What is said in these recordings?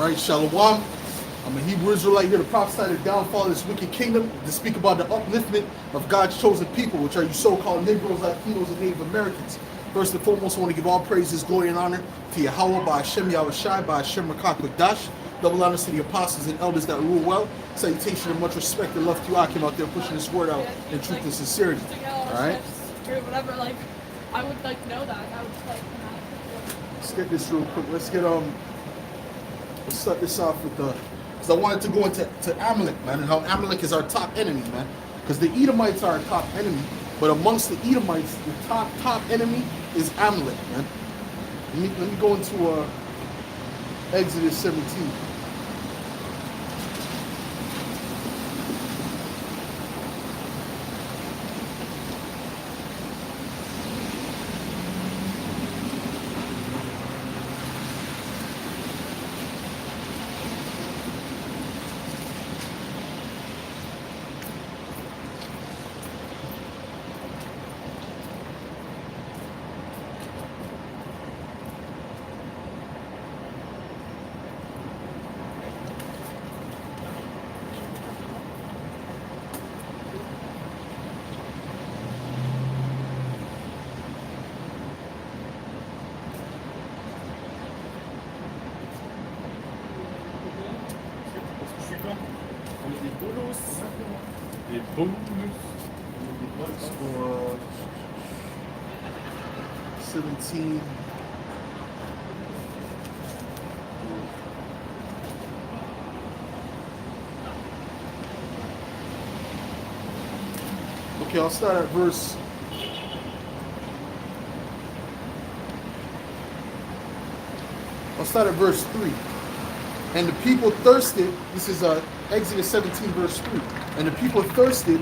right, Shalom. I'm a Hebrew Israelite here to prophesy the downfall of this wicked kingdom, to speak about the upliftment of God's chosen people, which are you so-called Negroes, Latinos, and Native Americans. First and foremost, I want to give all praises, glory, and honor to Yahweh, by Hashem Yahushai, by Hashem Rakak. Double honors to the apostles and elders that rule well. Salutation and much respect and love to you, Akim, out there pushing this word out in truth and sincerity. All right? Or whatever, like, I would like know that. I would like. Let's get this real quick. Let's start this off with the. Because I wanted to go into Amalek, man, and how Amalek is our top enemy, man. Because the Edomites are our top enemy, but amongst the Edomites, the top enemy is Amalek, man. Let me go into Exodus 17. For 17. Okay, I'll start at verse. I'll start at verse 3. And the people thirsted. This is Exodus 17, verse 3. And the people thirsted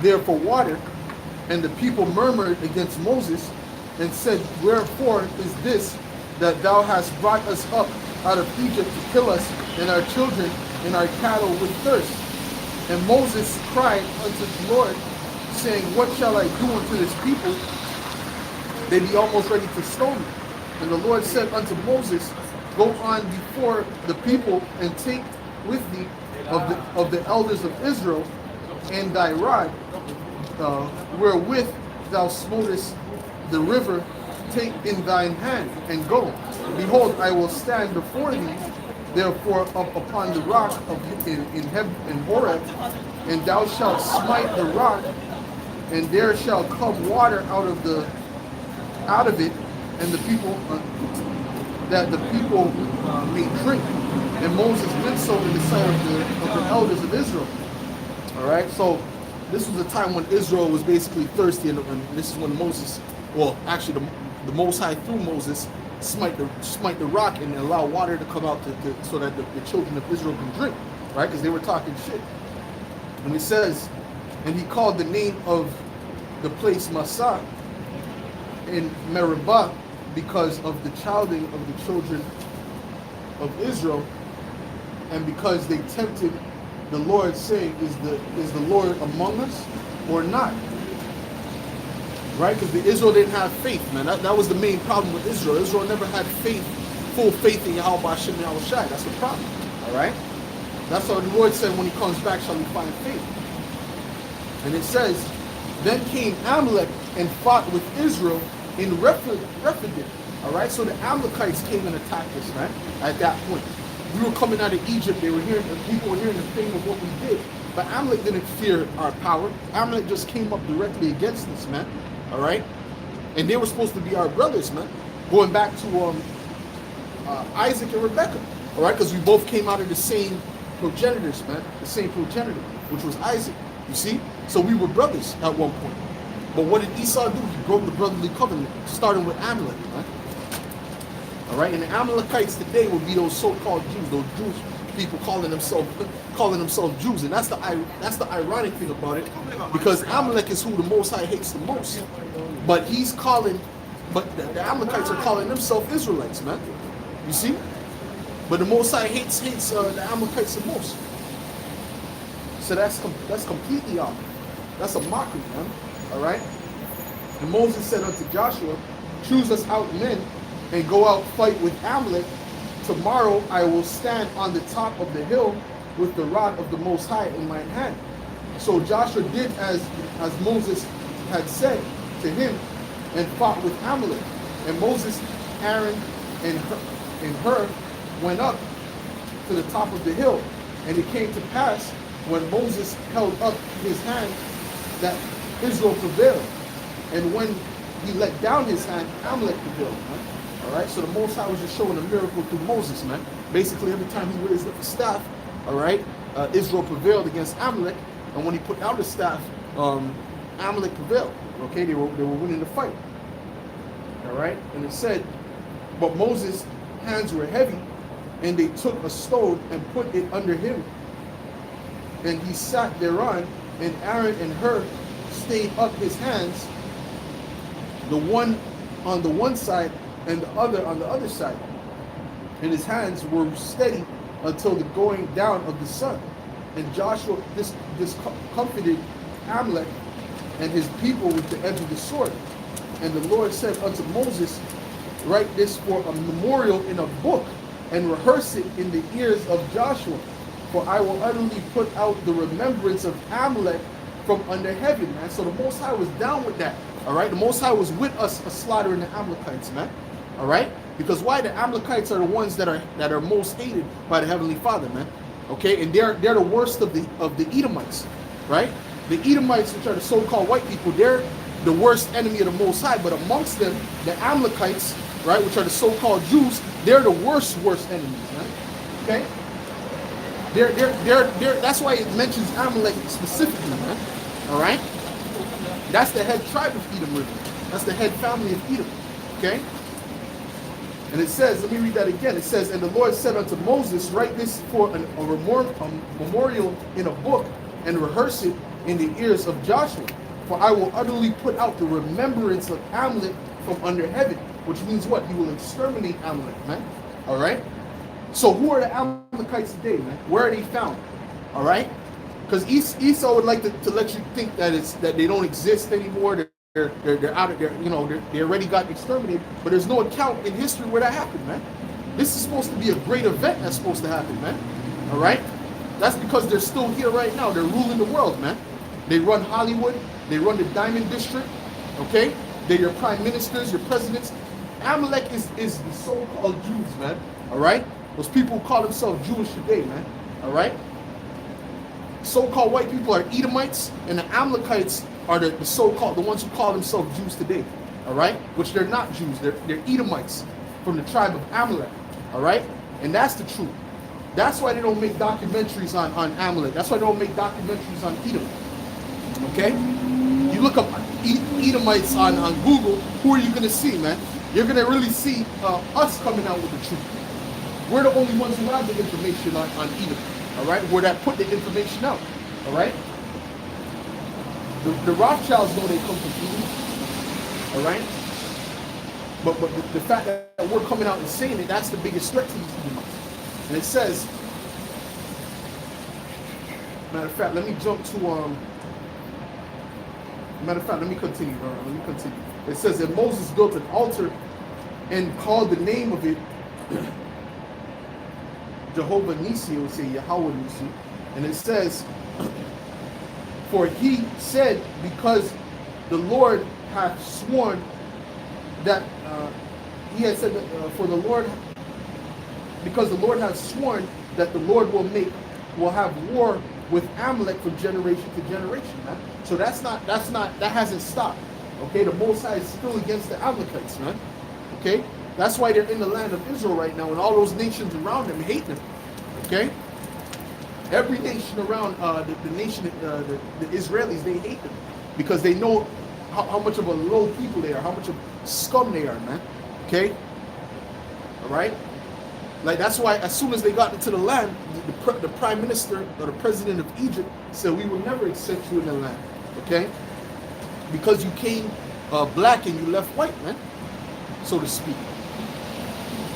there for water, and the people murmured against Moses and said, wherefore is this that thou hast brought us up out of Egypt to kill us and our children and our cattle with thirst? And Moses cried unto the Lord, saying, what shall I do unto this people? They be almost ready to stone me. And the Lord said unto Moses, go on before the people and take with thee of the elders of Israel and thy rod, wherewith thou smotest the river, take in thine hand and go. Behold, I will stand before thee, therefore up upon the rock in Horeb, and thou shalt smite the rock, and there shall come water out of it, and the people that the people may drink. And Moses did so in the sight of the elders of Israel. All right, so this was a time when Israel was basically thirsty, and this is when Moses, well, actually the Most High through Moses smite the rock and allow water to come out so that the children of Israel can drink, right? Because they were talking shit. And it says, and he called the name of the place Massah in Meribah, because of the childing of the children of Israel, and because they tempted the Lord, saying, is the Lord among us or not? Right? Because the Israel didn't have faith, man. That was the main problem with Israel. Israel never had faith, full faith in Yahweh Hashem Yahushai. That's the problem. All right? That's what the Lord said, when he comes back shall he find faith. And it says, then came Amalek and fought with Israel in Rephidim. All right? So the Amalekites came and attacked us, man, at that point. We were coming out of Egypt. People were hearing the fame of what we did. But Amalek didn't fear our power. Amalek just came up directly against us, man. All right? And they were supposed to be our brothers, man. Going back to Isaac and Rebekah. All right? Because we both came out of the same progenitors, man. The same progenitor, which was Isaac. You see? So we were brothers at one point. But what did Esau do? He broke the brotherly covenant, starting with Amalek, man. All right? And the Amalekites today would be those so-called Jews, those Jewish people calling themselves Jews. And that's the ironic thing about it, because Amalek is who the Most High hates the most. But the Amalekites are calling themselves Israelites, man. You see? But the Most High hates the Amalekites the most. So that's completely off. That's a mockery, man. All right? And Moses said unto Joshua, choose us out men and go out fight with Amalek tomorrow I will stand on the top of the hill with the rod of the Most High in my hand. So Joshua did as Moses had said to him, and fought with Amalek. And Moses, Aaron, and Hur went up to the top of the hill. And it came to pass, when Moses held up his hand, that Israel prevailed. And when he let down his hand, Amalek prevailed. Man. All right, so the Most High was just showing a miracle through Moses, man. Basically, every time he raised up the staff, all right, Israel prevailed against Amalek. And when he put out the staff, Amalek prevailed. Okay, they were winning the fight. All right, and it said, but Moses' hands were heavy, and they took a stone and put it under him, and he sat thereon. And Aaron and Hur stayed up his hands, the one on the one side and the other on the other side, and his hands were steady until the going down of the sun. And Joshua discomfited Amalek and his people with the edge of the sword. And the Lord said unto Moses, write this for a memorial in a book, and rehearse it in the ears of Joshua. For I will utterly put out the remembrance of Amalek from under heaven, man. So the Most High was down with that. All right, the Most High was with us slaughtering the Amalekites, man. All right, because why? The Amalekites are the ones that are most hated by the Heavenly Father, man. Okay, and they're the worst of the Edomites, right? The Edomites, which are the so-called white people, they're the worst enemy of the Most High. But amongst them, the Amalekites, right, which are the so-called Jews, they're the worst enemies, man. Okay, that's why it mentions Amalek specifically, man. All right, that's the head tribe of Edom, really. That's the head family of Edom. Okay. And it says, let me read that again. It says, and the Lord said unto Moses, write this for a memorial in a book, and rehearse it in the ears of Joshua. For I will utterly put out the remembrance of Amalek from under heaven. Which means what? He will exterminate Amalek, man. All right? So who are the Amalekites today, man? Where are they found? All right? Because Esau would like to let you think that they don't exist anymore. They're out of there, you know, they already got exterminated, but there's no account in history where that happened, man. This is supposed to be a great event that's supposed to happen, man. All right? That's because they're still here right now. They're ruling the world, man. They run Hollywood. They run the Diamond District. Okay? They're your prime ministers, your presidents. Amalek is the so-called Jews, man. All right? Those people who call themselves Jewish today, man. All right? So-called white people are Edomites, and the Amalekites are the so-called, the ones who call themselves Jews today, all right? Which they're not Jews, they're Edomites from the tribe of Amalek, all right? And that's the truth. That's why they don't make documentaries on Amalek. That's why they don't make documentaries on Edom, okay? You look up Edomites on Google, who are you going to see, man? You're going to really see us coming out with the truth. We're the only ones who have the information on Edom, all right? Where that put the information out, all right? The Rothschilds know they come from Edom, all right? But the fact that we're coming out and saying it, that's the biggest threat to these Edomites. And it says, matter of fact, let me jump to, matter of fact, let me continue. It says that Moses built an altar and called the name of it Jehovah Nissi, it would say Yahweh Nissi. And it says, for he said, because the Lord hath sworn that, he had said, that, for the Lord, because the Lord hath sworn that the Lord will have war with Amalek from generation to generation, man. So that hasn't stopped. Okay, the Most High is still against the Amalekites, man. Okay, that's why they're in the land of Israel right now, and all those nations around them hate them. Okay. Every nation around the nation, the Israelis, they hate them because they know how much of a low people they are, how much of scum they are, man. Okay? All right? Like, that's why as soon as they got into the land, the prime minister or the president of Egypt said, we will never accept you in the land. Okay? Because you came black and you left white, man, so to speak.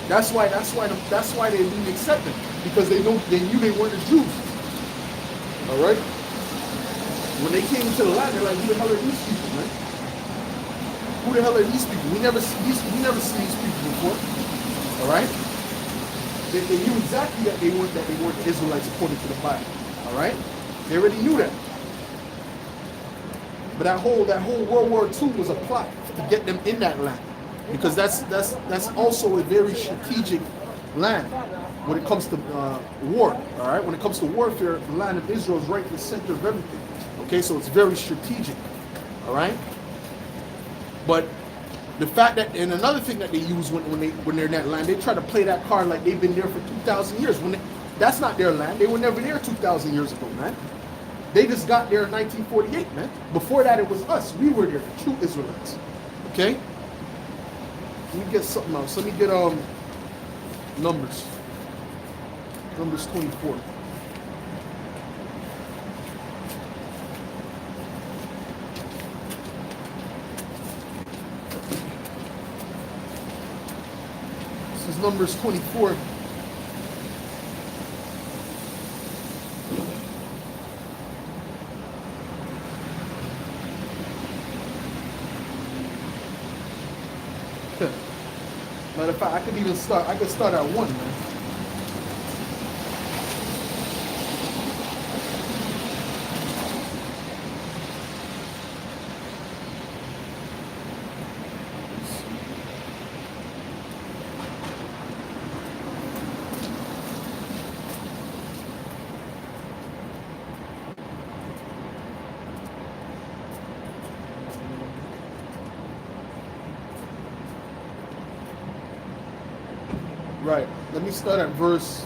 That's why they didn't accept them, because they knew they weren't the Jews. All right. When they came to the land, they're like, "Who the hell are these people, man? Who the hell are these people? We never see these people before." All right. They knew exactly that they weren't the Israelites according to the Bible. All right, they already knew that. But that whole World War II was a plot to get them in that land, because that's also a very strategic land when it comes to war. All right, when it comes to warfare, the land of Israel is right in the center of everything. Okay, so it's very strategic. All right, but the fact that, and another thing that they use when they're in that land, they try to play that card like they've been there for 2,000 years. That's not their land. They were never there 2,000 years ago, man. They just got there in 1948, man. Before that, it was us. We were there, the true Israelites. Okay? Let me get something else. Let me get Numbers. Numbers 24. This is Numbers 24. Matter of fact, I could start at 1, man. Right. Let me start at verse.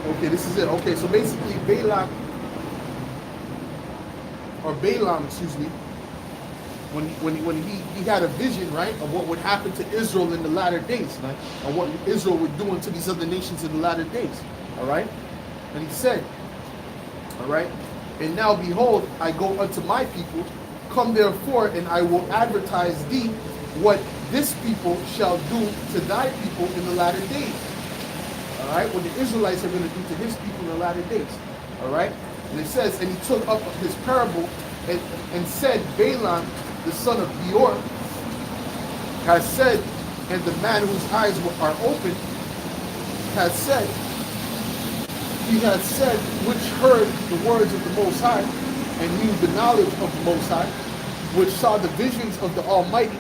Okay, this is it. Okay, so basically Balaam, excuse me, when he had a vision, right, of what would happen to Israel in the latter days, right, or what Israel would do unto these other nations in the latter days, all right? And he said, all right, and now behold, I go unto my people, come therefore, and I will advertise thee what this people shall do to thy people in the latter days. All right, what the Israelites are going to do to his people in the latter days. All right, and it says, and he took up his parable and said, Balaam, the son of Beor, has said, and the man whose eyes are open has said, he has said, which heard the words of the Most High and knew the knowledge of the Most High, which saw the visions of the Almighty,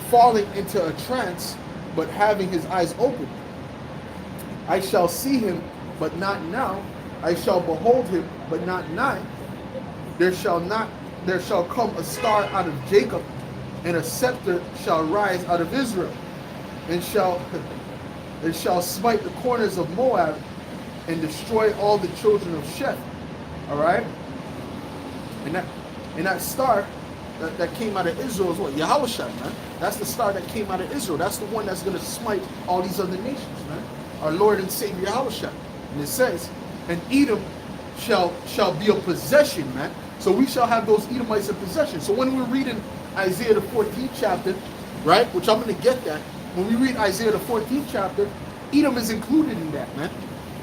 falling into a trance, but having his eyes open. I shall see him, but not now. I shall behold him, but not nigh. There shall come a star out of Jacob, and a scepter shall rise out of Israel, and shall smite the corners of Moab, and destroy all the children of Sheth. All right, and that star that came out of Israel is what? Yahushua, man. That's the star that came out of Israel. That's the one that's going to smite all these other nations, man. Our Lord and Savior Yahushua. And it says, and Edom shall be a possession, man. So we shall have those Edomites in possession. So when we're reading Isaiah the 14th chapter, right, which I'm going to get that, when we read Isaiah the 14th chapter, Edom is included in that, man.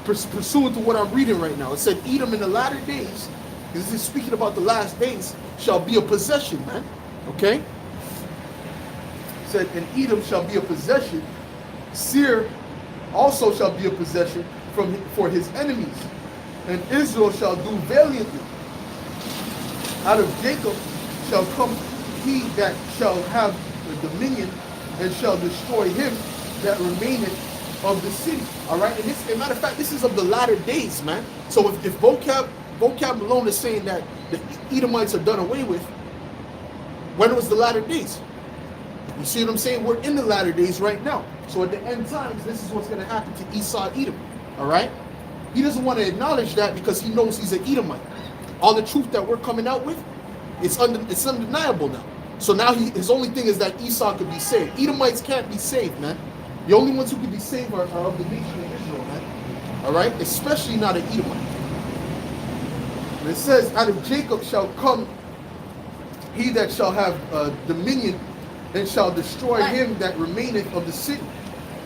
Pursuant to what I'm reading right now. It said Edom in the latter days, this is speaking about the last days, shall be a possession, man. Okay? It said, and Edom shall be a possession. Seir also shall be a possession for his enemies, and Israel shall do valiantly. Out of Jacob shall come he that shall have the dominion, and shall destroy him that remaineth of the city. All right, and this, as a matter of fact, this is of the latter days, man. So if vocab alone is saying that the Edomites are done away with, when was the latter days? You see what I'm saying? We're in the latter days right now. So at the end times, this is what's going to happen to Esau Edom. All right? He doesn't want to acknowledge that because he knows he's an Edomite. All the truth that we're coming out with, it's undeniable now. So now his only thing is that Esau could be saved. Edomites can't be saved, man. The only ones who can be saved are of the nation of Israel, man. All right? Especially not an Edomite. And it says, out of Jacob shall come he that shall have dominion, and shall destroy him that remaineth of the city.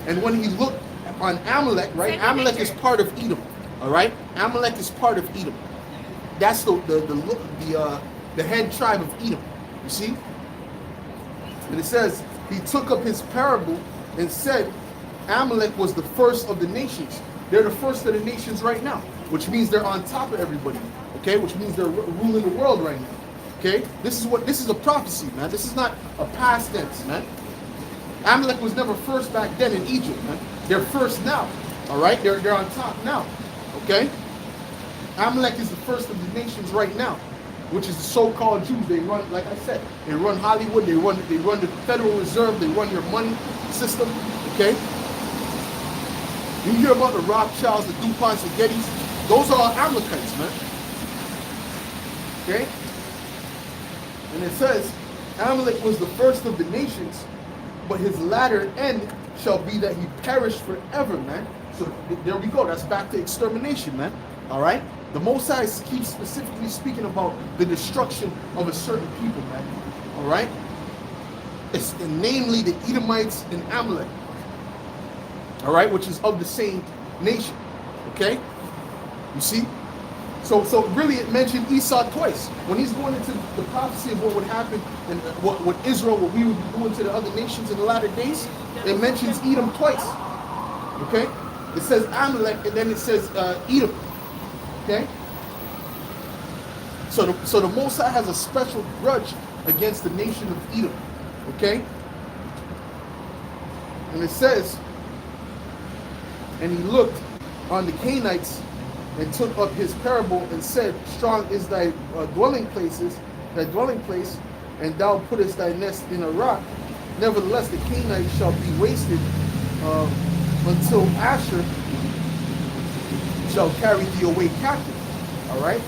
And when he looked on Amalek, right? Amalek is part of Edom. All right, Amalek is part of Edom. That's the head tribe of Edom. You see? And it says, he took up his parable and said, Amalek was the first of the nations. They're the first of the nations right now, which means they're on top of everybody. Okay, which means they're ruling the world right now. Okay, this is a prophecy, man. This is not a past tense, man. Amalek was never first back then in Egypt, man. They're first now. All right, they're on top now. Okay, Amalek is the first of the nations right now, which is the so-called Jews. They run, like I said, they run Hollywood. They run the Federal Reserve. They run your money system. Okay, you hear about the Rothschilds, the DuPonts, the Gettys. Those are all Amalekites, man. Okay. And it says, Amalek was the first of the nations, but his latter end shall be that he perish forever, man. So there we go. That's back to extermination, man. All right? The Most High keeps specifically speaking about the destruction of a certain people, man. All right? It's namely the Edomites and Amalek. All right? Which is of the same nation. Okay? You see? So really it mentioned Esau twice. When he's going into the prophecy of what would happen and what Israel, what we would be doing to the other nations in the latter days, it mentions Edom twice. Okay? It says Amalek and then it says Edom. Okay? So the Most High has a special grudge against the nation of Edom. Okay? And it says, and he looked on the Canaanites and took up his parable and said, strong is thy dwelling place, and thou puttest thy nest in a rock. Nevertheless, the Canaanites shall be wasted until Asher shall carry thee away captive. All right.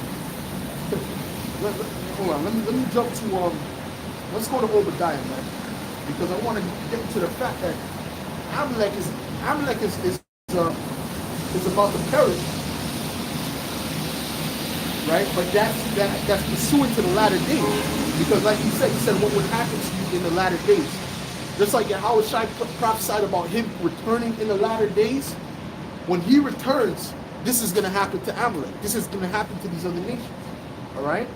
Hold on. Let me jump to let's go to Obadiah, man, because I want to get into the fact that Amalek is about to perish. Right, but that's pursuant to the latter days, because like he said what would happen to you in the latter days. Just like Yahweh Shai prophesied about him returning in the latter days. When he returns, this is going to happen to Amalek. This is going to happen to these other nations. All right.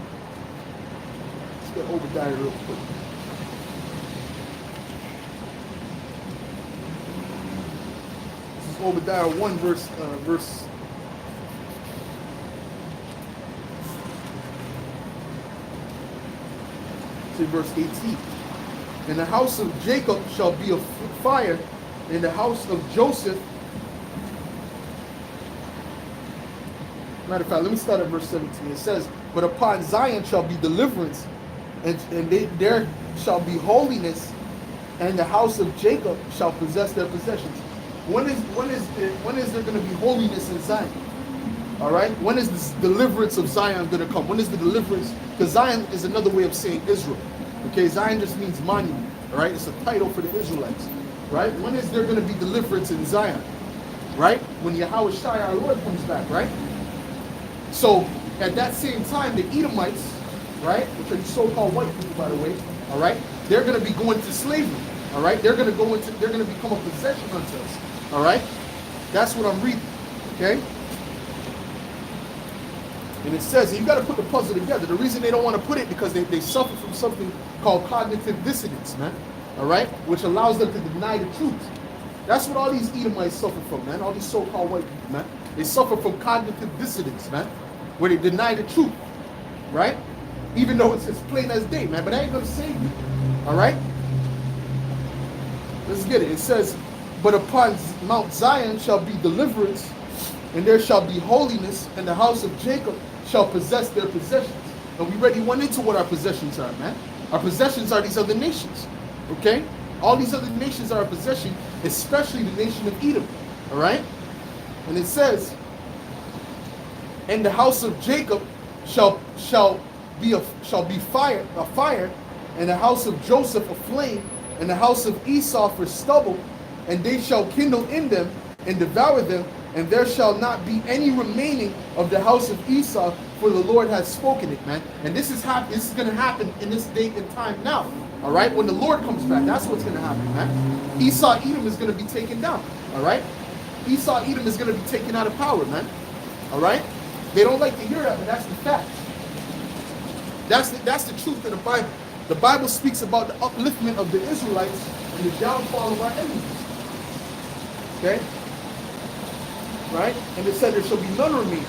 Let's get Obadiah real quick. This is Obadiah 1 verse. Verse 18. And the house of Jacob shall be a fire, and the house of Joseph. Matter of fact, let me start at verse 17. It says, but upon Zion shall be deliverance, and there shall be holiness, and the house of Jacob shall possess their possessions. When is there going to be holiness in Zion? All right. When is this deliverance of Zion going to come? When is the deliverance? Because Zion is another way of saying Israel. Okay, Zion just means monument. All right, it's a title for the Israelites. Right. When is there going to be deliverance in Zion? Right. When Yahweh Shai, our Lord, comes back. Right. So at that same time, the Edomites, right, which are the so-called white people, by the way. All right, they're going to be going to slavery. All right, they're going to become a possession unto us. All right, that's what I'm reading. Okay. And it says, you got to put the puzzle together. The reason they don't want to put it because they suffer from something called cognitive dissonance, man. All right? Which allows them to deny the truth. That's what all these Edomites suffer from, man. All these so-called white people, man. They suffer from cognitive dissonance, man. Where they deny the truth. Right? Even though it's as plain as day, man. But that ain't going to save you. All right? Let's get it. It says, but upon Mount Zion shall be deliverance, and there shall be holiness, and the house of Jacob shall possess their possessions. And we already went into what our possessions are, man. Our possessions are these other nations. Okay? All these other nations are our possession, especially the nation of Edom. All right? And it says, and the house of Jacob shall be fire, and the house of Joseph a flame, and the house of Esau for stubble, and they shall kindle in them and devour them, and there shall not be any remaining of the house of Esau, for the Lord has spoken it, man. And this is going to happen in this date and time now. All right, when the Lord comes back, that's what's going to happen, man. Esau Edom is going to be taken down. All right, Esau Edom is going to be taken out of power, man. All right, they don't like to hear that, but that's the fact. That's the truth of the Bible. The Bible speaks about the upliftment of the Israelites and the downfall of our enemies. Okay? Right? And it said there shall be none remaining.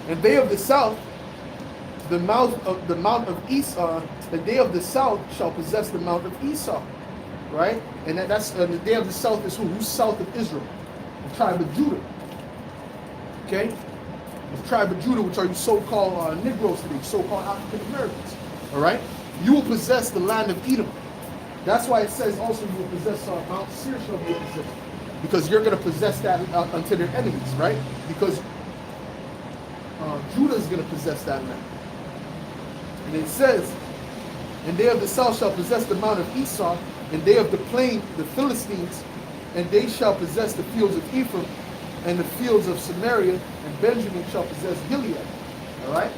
And they of the south, the mount of Esau, the day of the south shall possess the mount of Esau. Right? And that's the day of the south is who? Who's south of Israel? The tribe of Judah. Okay? The tribe of Judah, which are you so-called Negroes today, so-called African Americans. All right? You will possess the land of Edom. That's why it says also you will possess Mount Seir shall be possessed. Because you're going to possess that unto their enemies, right? Because Judah is going to possess that land. And it says, and they of the south shall possess the mount of Esau, and they of the plain, the Philistines, and they shall possess the fields of Ephraim, and the fields of Samaria, and Benjamin shall possess Gilead. All right?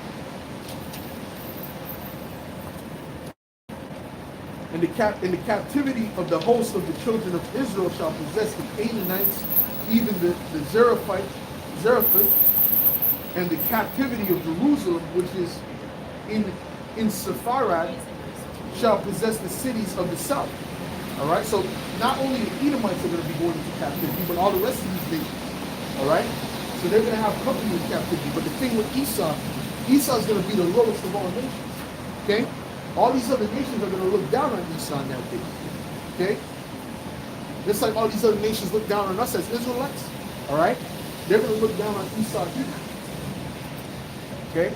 In the captivity of the host of the children of Israel shall possess the Canaanites, even the Zarephath, and the captivity of Jerusalem, which is in Sepharad, shall possess the cities of the south. All right, so not only the Edomites are going to be going into captivity, but all the rest of these nations. All right, so they're going to have company in captivity. But the thing with Esau is going to be the lowest of all nations. Okay. All these other nations are going to look down on Esau in that day. Okay? Just like all these other nations look down on us as Israelites. All right? They're going to look down on Esau too. Okay?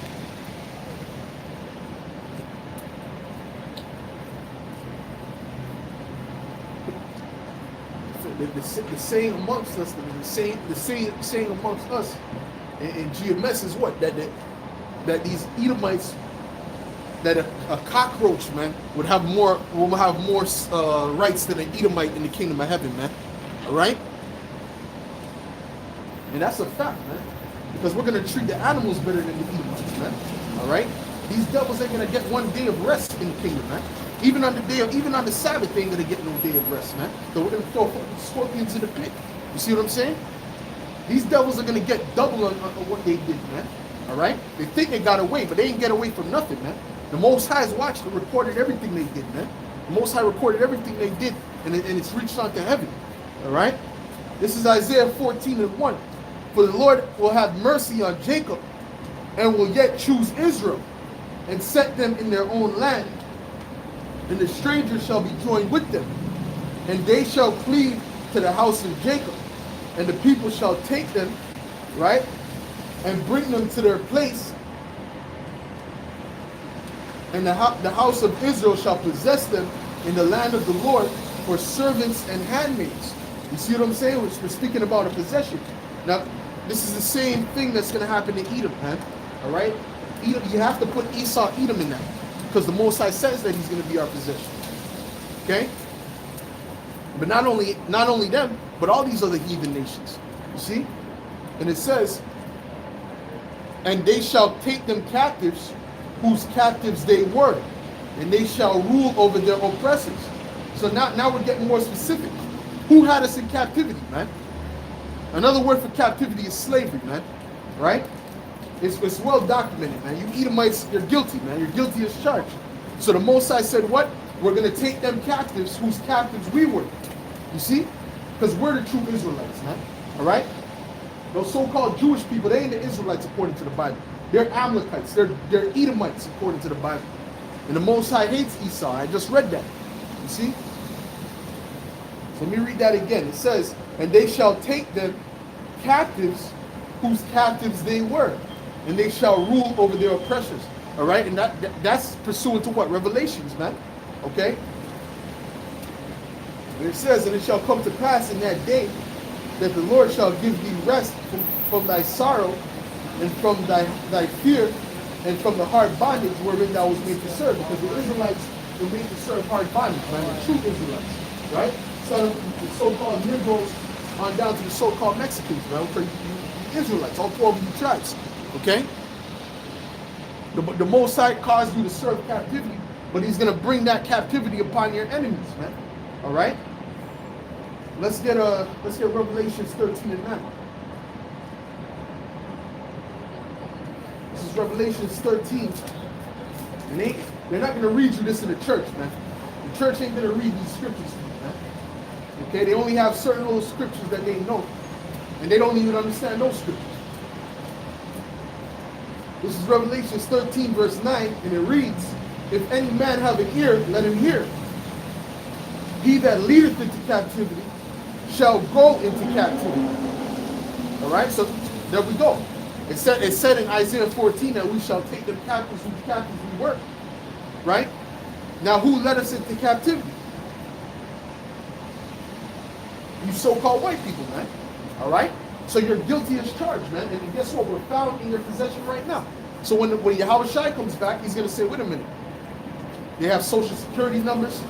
The saying amongst us, the saying amongst us in GMS is what? That these Edomites, that a cockroach, man, will have more rights than an Edomite in the kingdom of heaven, man. All right? And that's a fact, man. Because we're going to treat the animals better than the Edomites, man. All right? These devils ain't going to get one day of rest in the kingdom, man. Even on the Sabbath, they ain't going to get no day of rest, man. So we're going to throw scorpions in the pit. You see what I'm saying? These devils are going to get double on what they did, man. All right? They think they got away, but they ain't get away from nothing, man. The Most High has watched and recorded everything they did, man. The Most High recorded everything they did, and it's reached on to heaven. All right? This is Isaiah 14:1. For the Lord will have mercy on Jacob, and will yet choose Israel, and set them in their own land. And the strangers shall be joined with them, and they shall cleave to the house of Jacob, and the people shall take them, right, and bring them to their place. And the house of Israel shall possess them in the land of the Lord for servants and handmaids. You see what I'm saying? We're speaking about a possession. Now, this is the same thing that's going to happen to Edom, man. All right? Edom, you have to put Esau Edom in that, because the Most High says that he's going to be our possession. Okay? But not only them, but all these other heathen nations. You see? And it says, and they shall take them captives, whose captives they were, and they shall rule over their oppressors. So now we're getting more specific. Who had us in captivity, man? Another word for captivity is slavery, man. Right? It's well documented, man. You Edomites, you're guilty, man. You're guilty as charged. So the Most High said, what? We're going to take them captives, whose captives we were. You see? Because we're the true Israelites, man. All right? Those so-called Jewish people, they ain't the Israelites according to the Bible. They're Amalekites. They're Edomites according to the Bible. And the Most High hates Esau. I just read that. You see? So let me read that again. It says, and they shall take them captives, whose captives they were, and they shall rule over their oppressors. All right? And that's pursuant to what? Revelations, man. Okay? And it says, and it shall come to pass in that day that the Lord shall give thee rest from thy sorrow, and from thy fear, and from the hard bondage wherein thou was made to serve. Because the Israelites were made to serve hard bondage, man. The true Israelites, right? So the so-called Negroes on down to the so-called Mexicans, man. For you Israelites, all 12 of you tribes. Okay? The Most High caused you to serve captivity, but he's going to bring that captivity upon your enemies, man. All right? Let's get Revelations 13 and 9. This is Revelations 13. And they're not going to read you this in the church, man. The church ain't going to read these scriptures to you, man. Okay? They only have certain little scriptures that they know. And they don't even understand those scriptures. This is Revelation 13, verse 9, and it reads, if any man have an ear, let him hear. He that leadeth into captivity shall go into captivity. All right, so there we go. It said in Isaiah 14 that we shall take them captives whose captives we were. Right? Now, who led us into captivity? You so-called white people, man. All right? So you're guilty as charged, man. And guess what? We're found in your possession right now. So when Yahweh Shai comes back, he's going to say, wait a minute. They have social security numbers,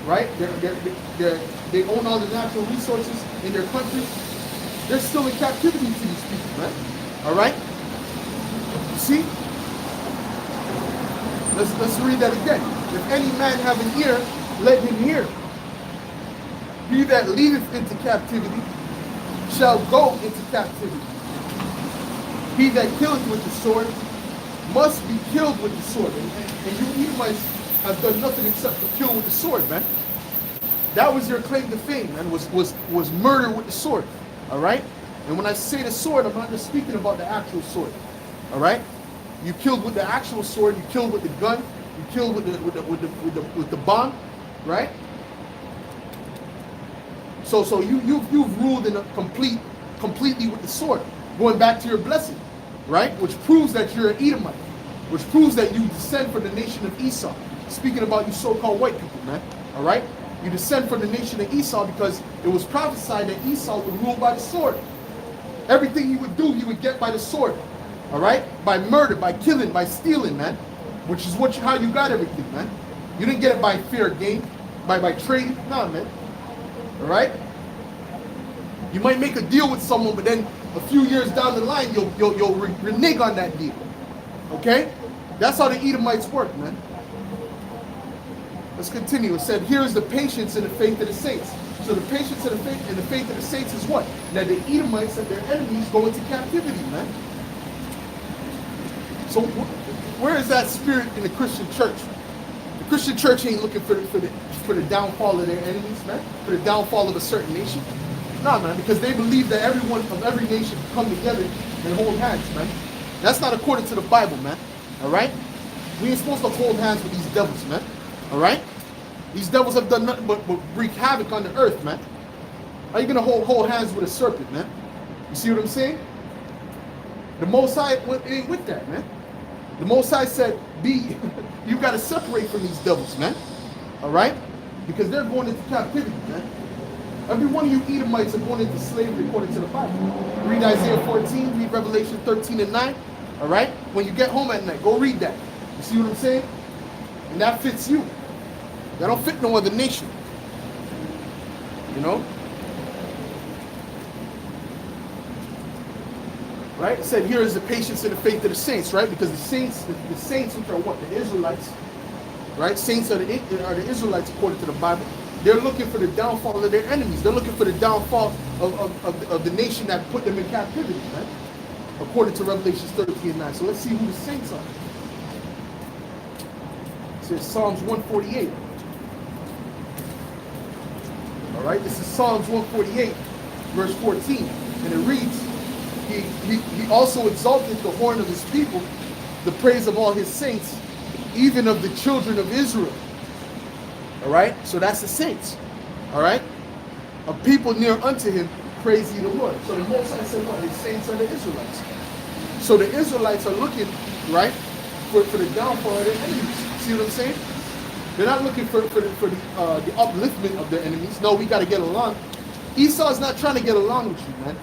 right? They own all the natural resources in their country. They're still in captivity to these people, man. All right? You see? Let's read that again. If any man have an ear, let him hear. He that leadeth into captivity shall go into captivity. He that killeth with the sword must be killed with the sword. And you Edomites have done nothing except to kill with the sword, man. That was your claim to fame, man, was murder with the sword. All right? And when I say the sword, I'm not just speaking about the actual sword. All right? You killed with the actual sword, you killed with the gun, you killed with the bomb, right? So you've ruled in a completely with the sword, going back to your blessing, right? Which proves that you're an Edomite, which proves that you descend from the nation of Esau. Speaking about you so-called white people, man. All right? You descend from the nation of Esau because it was prophesied that Esau would rule by the sword. Everything he would do, he would get by the sword. All right? By murder, by killing, by stealing, man. Which is how you got everything, man. You didn't get it by fair game, by trading. Nah, man. All right? You might make a deal with someone, but then a few years down the line, you'll renege on that deal. Okay? That's how the Edomites work, man. Let's continue. It said, here is the patience and the faith of the saints. So the patience and the faith of the saints is what? That the Edomites and their enemies go into captivity, man. So where is that spirit in the Christian church? The Christian church ain't looking for the downfall of their enemies, man. For the downfall of a certain nation. No, man, because they believe that everyone of every nation can come together and hold hands, man. That's not according to the Bible, man. All right? We ain't supposed to hold hands with these devils, man. All right? These devils have done nothing but wreak havoc on the earth, man. How are you going to hold hands with a serpent, man? You see what I'm saying? The Most High ain't with that, man. The Most High said, you got to separate from these devils, man. All right? Because they're going into captivity, man. Every one of you Edomites are going into slavery according to the Bible. Read Isaiah 14, read Revelation 13 and 9. All right? When you get home at night, go read that. You see what I'm saying? And that fits you. That don't fit no other nation. You know? Right? It said here is the patience and the faith of the saints, right? Because the saints which are what? The Israelites. Right? Saints are the Israelites according to the Bible. They're looking for the downfall of their enemies. They're looking for the downfall of the nation that put them in captivity, right? According to Revelation 13 and 9. So let's see who the saints are. It says Psalms 148. All right, this is Psalms 148, verse 14. And it reads, He also exalted the horn of his people, the praise of all his saints, even of the children of Israel. All right, so that's the saints. All right, a people near unto him, praise ye the Lord. So the Most High said, what? The saints are the Israelites. So the Israelites are looking, right, for the downfall of their enemies. See what I'm saying? They're not looking for the upliftment of their enemies. No, we got to get along. Esau's not trying to get along with you, man.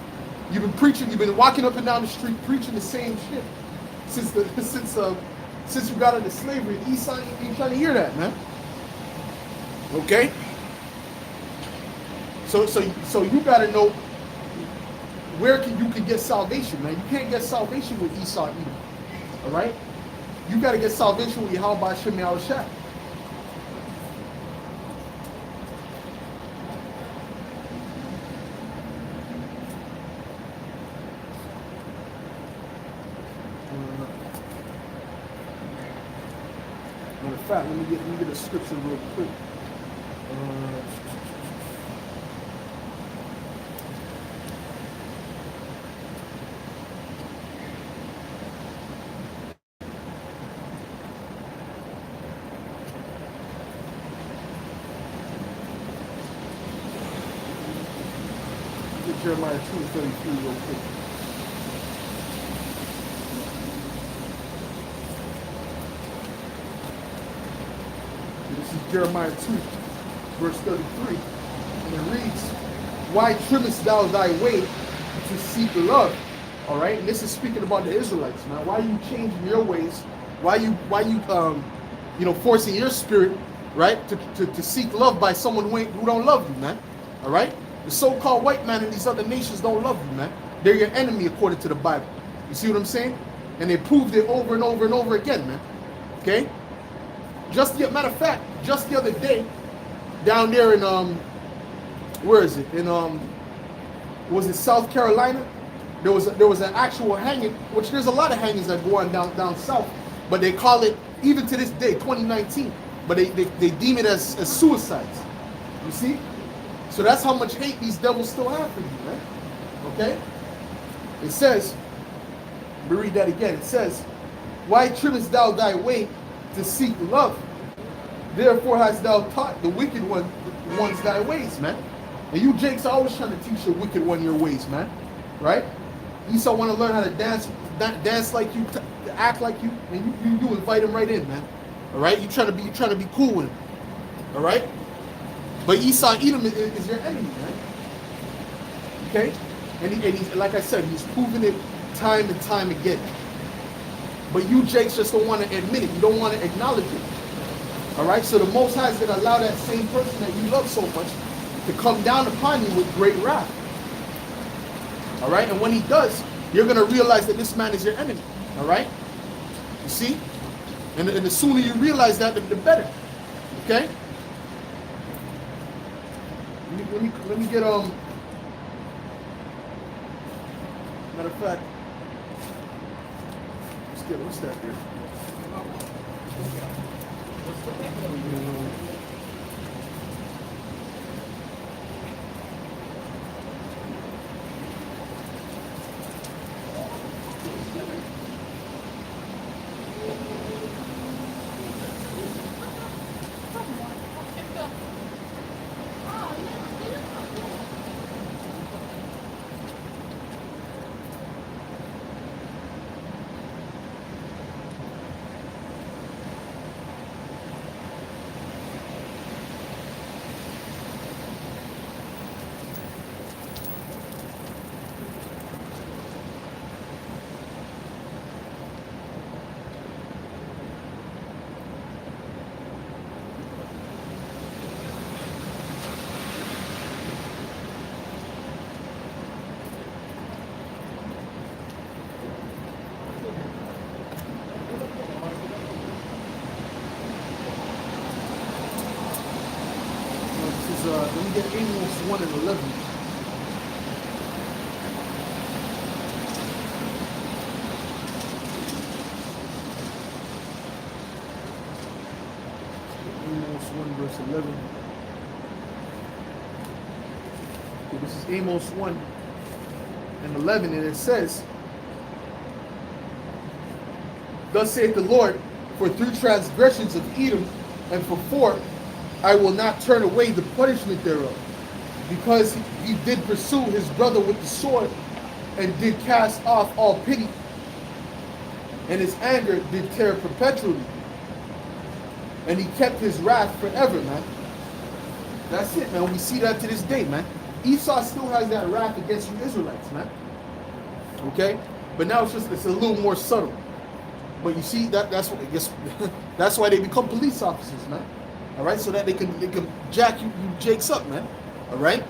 You've been preaching. You've been walking up and down the street preaching the same shit since you got into slavery. Esau ain't trying to hear that, man. Okay. So you got to know where you can get salvation, man. You can't get salvation with Esau Edom. All right? You got to get salvation with Yahweh Hashem Yahushua. Matter of fact, let me get a scripture real quick. Get Jeremiah 2:33 real quick. This is Jeremiah 2, verse 33. And it reads, why trimmest thou thy way to seek love? All right, and this is speaking about the Israelites, man. Why are you changing your ways? Why you forcing your spirit, right, to seek love by someone who don't love you, man? All right, the so-called white man in these other nations don't love you, man. They're your enemy according to the Bible. You see what I'm saying? And they proved it over and over and over again, man. Okay. Matter of fact, just the other day, down there in where is it? In was it South Carolina? There was an actual hanging, which there's a lot of hangings that go on down south, but they call it, even to this day, 2019, but they deem it as suicides. You see? So that's how much hate these devils still have for you, man. Okay? It says, let me read that again. It says, why trimmest thou thy way to seek love? Therefore hast thou taught the wicked ones thy ways, man. And you Jakes are always trying to teach the wicked one your ways, man. Right? Esau want to learn how to dance like you, to act like you, and you invite him right in, man. All right? You trying to be cool with him. All right? But Esau Edom is your enemy, man. Okay? And he's, like I said, he's proven it time and time again. But you Jakes just don't want to admit it. You don't want to acknowledge it. All right? So the Most High is going to allow that same person that you love so much to come down upon you with great wrath. All right? And when he does, you're going to realize that this man is your enemy. All right? You see? And the sooner you realize that, the better. Okay? Let me get matter of fact, what's that here? Let me get Amos 1 and 11. Amos 1 verse 11. Okay, this is Amos 1 and 11, and it says, thus saith the Lord, for 3 transgressions of Edom, and for 4, I will not turn away the punishment thereof, because he did pursue his brother with the sword, and did cast off all pity, and his anger did tear perpetually, and he kept his wrath forever, man. That's it, man. We see that to this day, man. Esau still has that wrath against you Israelites, man. Okay? But now it's a little more subtle. But you see, that's what I guess that's why they become police officers, man. All right, so that they can jack you Jakes up, man. All right.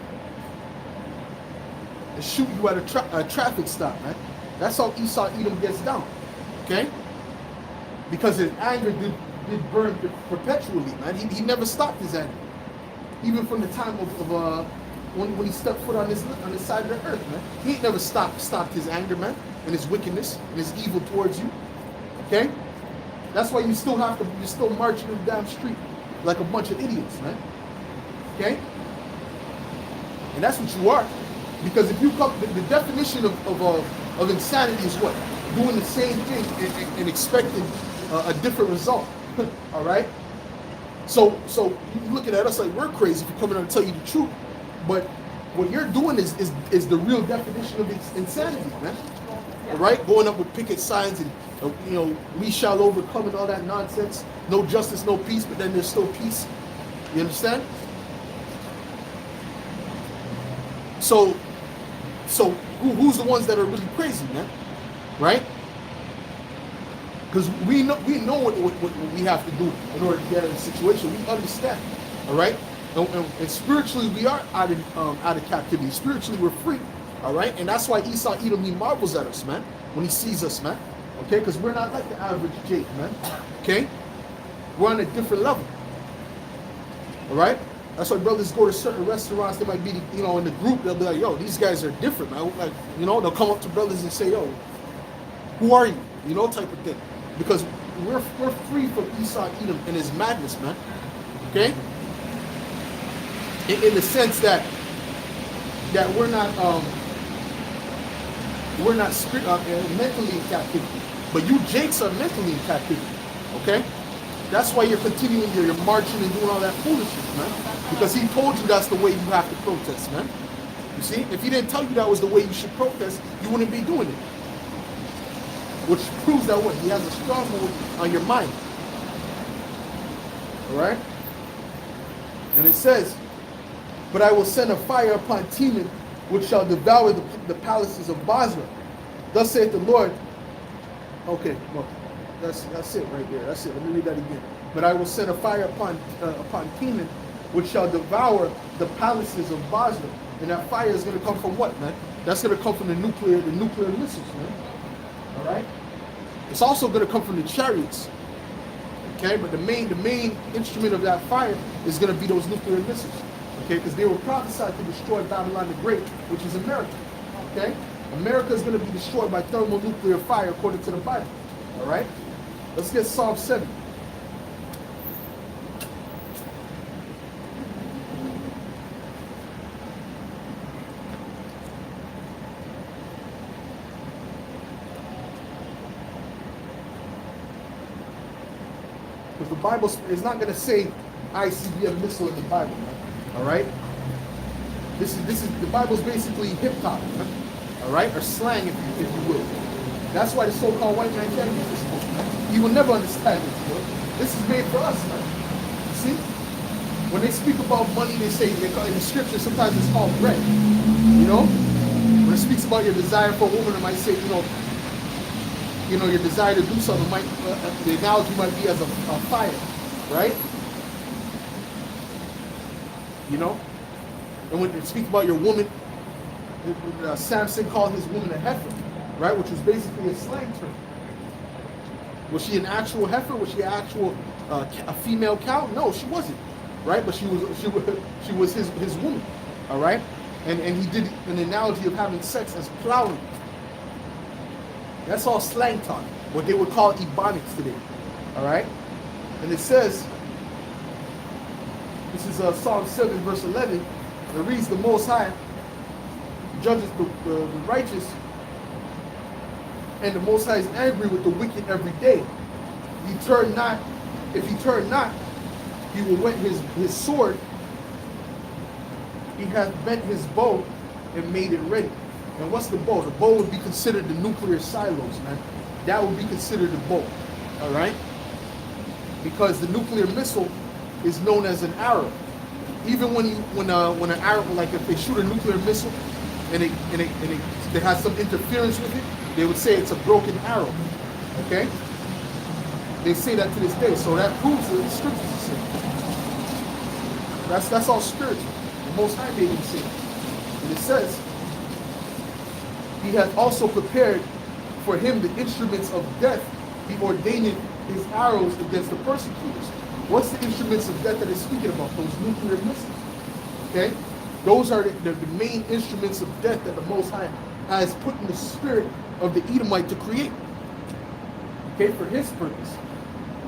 and shoot you at a traffic stop, man. That's how Esau Edom gets down, okay? Because his anger did burn perpetually, man. He never stopped his anger, even from the time of when he stepped foot on this side of the earth, man. He ain't never stopped his anger, man, and his wickedness and his evil towards you, okay? That's why you're still marching in the damn street like a bunch of idiots, man, okay? And that's what you are, because if you come, the definition of insanity is what? Doing the same thing and expecting a different result. All right. So you looking at us like we're crazy for coming out and tell you the truth, but what you're doing is the real definition of insanity, man. All right, going up with picket signs and we shall overcome and all that nonsense. No justice, no peace, but then there's still peace. You understand? So who's the ones that are really crazy, man? Right? Because we know what we have to do in order to get out of the situation. We understand, all right? And spiritually, we are out of captivity. Spiritually, we're free, all right? And that's why Esau Edom, he marvels at us, man, when he sees us, man. Okay? Because we're not like the average Jake, man. Okay? We're on a different level, all right? That's why brothers go to certain restaurants. They might be, in the group. They'll be like, "Yo, these guys are different, man." Like, they'll come up to brothers and say, "Yo, who are you?" Type of thing. Because we're free from Esau Edom and his madness, man. Okay? In the sense that we're not mentally in captivity, but you Jakes are mentally in captivity. Okay? That's why you're continuing here. You're marching and doing all that foolishness, man. Because he told you that's the way you have to protest, man. You see? If he didn't tell you that was the way you should protest, you wouldn't be doing it. Which proves that what? He has a stronghold on your mind. Alright? And it says, "But I will send a fire upon Teman, which shall devour the palaces of Basra. Thus saith the Lord." Okay, well, that's it right there. That's it. Let me read that again. "But I will send a fire upon Teman, which shall devour the palaces of Basra." And that fire is going to come from what, man? That's going to come from the nuclear missiles, man. All right. It's also going to come from the chariots. Okay, but the main instrument of that fire is going to be those nuclear missiles. Okay, because they were prophesied to destroy Babylon the Great, which is America. Okay, America is going to be destroyed by thermonuclear fire according to the Bible. All right, let's get Psalm 7. The Bible is not going to say ICBM missile in the Bible, man. All right. This is the Bible's basically hip hop, all right, or slang, if you will. That's why the so-called white man can't use this book, man. He will never understand this book. This is made for us, man. You see, when they speak about money, they say in the scripture sometimes it's called bread. When it speaks about your desire for a woman, it might say, your desire to do something might, the analogy might be as a fire, right? And when it speaks about your woman, Samson called his woman a heifer, right? Which was basically a slang term. Was she an actual heifer? Was she a female cow? No, she wasn't, right? But she was his woman, all right? And he did an analogy of having sex as plowing. That's all slang talk, what they would call ebonics today, all right? And it says, this is Psalm 7, verse 11. It reads, "The Most High judges the righteous, and the Most High is angry with the wicked every day. If he turn not, he will whet his sword. He hath bent his bow and made it ready." And what's the bow? The bow would be considered the nuclear silos, man. That would be considered the bow, all right? Because the nuclear missile is known as an arrow. Even when an arrow, like if they shoot a nuclear missile and they have some interference with it, they would say it's a broken arrow. Okay? They say that to this day. So that proves that the scriptures are saying. That's all spiritual. The Most High made him say. And it says, He hath also prepared for him the instruments of death. He ordained his arrows against the persecutors. What's the instruments of death that it's speaking about? Those nuclear missiles. Okay? Those are the main instruments of death that the Most High has put in the spirit of the Edomite to create. Okay? For his purpose.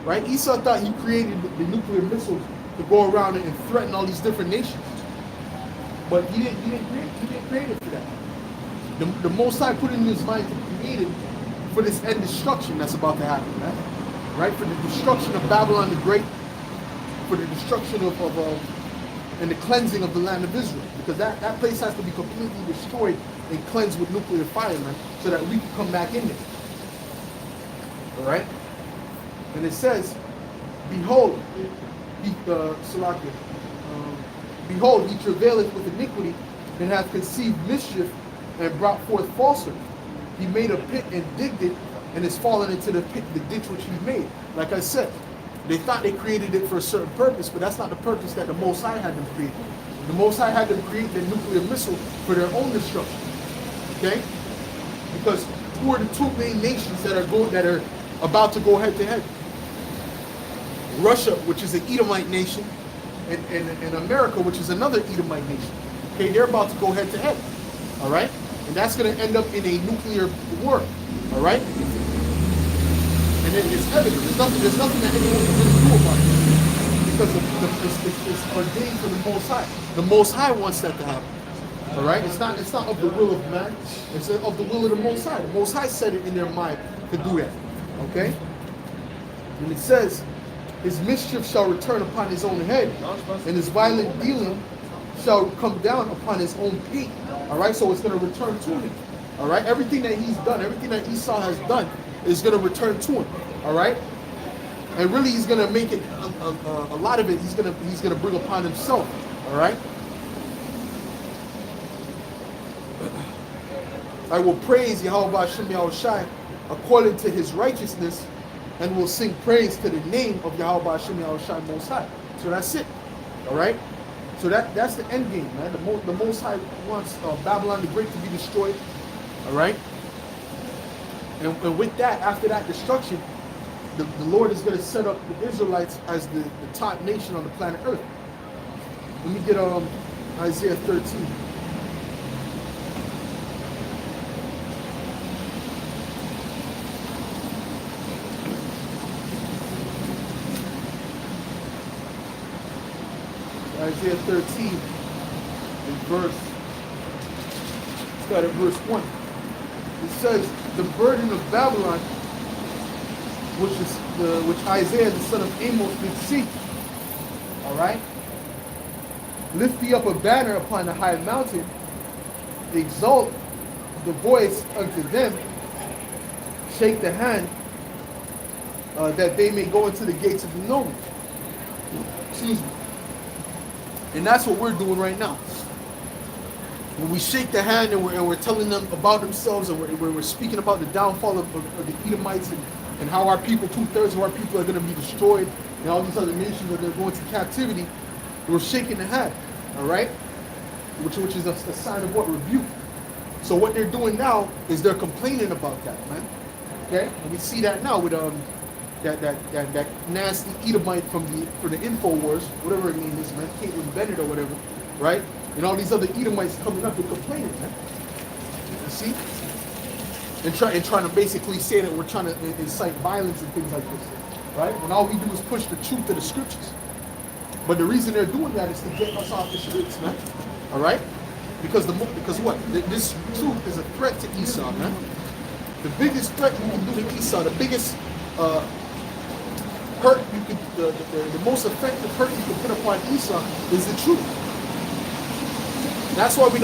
Right? Esau thought he created the nuclear missiles to go around and threaten all these different nations. But he didn't create it for that. The Most High put it in his mind to create it for this end destruction that's about to happen, man. Right? For the destruction of Babylon the Great, for the destruction and the cleansing of the land of Israel. Because that place has to be completely destroyed and cleansed with nuclear fire, man, so that we can come back in there. Alright? And it says, behold, behold, he travaileth with iniquity, and hath conceived mischief, and brought forth falsehood. He made a pit and digged it, and is fallen into the pit, the ditch which he made. Like I said, they thought they created it for a certain purpose, but that's not the purpose that the Most High had them create. The Most High had them create the nuclear missile for their own destruction. Okay? Because who are the two main nations that are about to go head to head? Russia, which is an Edomite nation, and America, which is another Edomite nation. Okay, they're about to go head to head. All right, and that's going to end up in a nuclear war. All right, and it's evident. There's nothing that anyone can really do about it because it's ordained for the Most High. The Most High wants that to happen. All right, it's not of the will of man. It's of the will of the Most High. The Most High set it in their mind to do that. Okay, and it says, his mischief shall return upon his own head, and his violent dealing shall come down upon his own peak. All right, so it's going to return to him. All right, everything that he's done, everything that Esau has done is going to return to him. All right, and really he's going to make it a lot of it. He's going to bring upon himself. All right. I will praise Yahweh Hashem Yahushai according to his righteousness, and will sing praise to the name of Yahweh Hashem Yahushai Most High. So that's it. All right. So that's the end game, man. The Most High wants Babylon the Great to be destroyed. All right. And with that, after that destruction, the Lord is going to set up the Israelites as the top nation on the planet Earth. Let me get Isaiah 13. Isaiah 13 and start at verse 1. It says, the burden of Babylon, which Isaiah the son of Amos did see. All right? Lift thee up a banner upon the high mountain, exalt the voice unto them, shake the hand, that they may go into the gates of the nobles. Excuse me. And that's what we're doing right now. When we shake the hand and we're telling them about themselves, and we're speaking about the downfall of the Edomites and how our people, 2/3 of our people are going to be destroyed, and all these other nations are going to go into captivity, we're shaking the hand, all right? Which is a sign of what? Rebuke. So what they're doing now is they're complaining about that, man. Okay? And we see that now with that nasty Edomite for the InfoWars, whatever her name is, man, Caitlin Bennett or whatever, right? And all these other Edomites coming up and complaining, man. You see? And trying to basically say that we're trying to incite violence and things like this, right? When all we do is push the truth of the scriptures. But the reason they're doing that is to get us off the streets, man. All right? Because what? This truth is a threat to Esau, man. The biggest threat you can do to Esau, the biggest hurt you could, the most effective hurt you can put upon Esau is the truth. That's why we're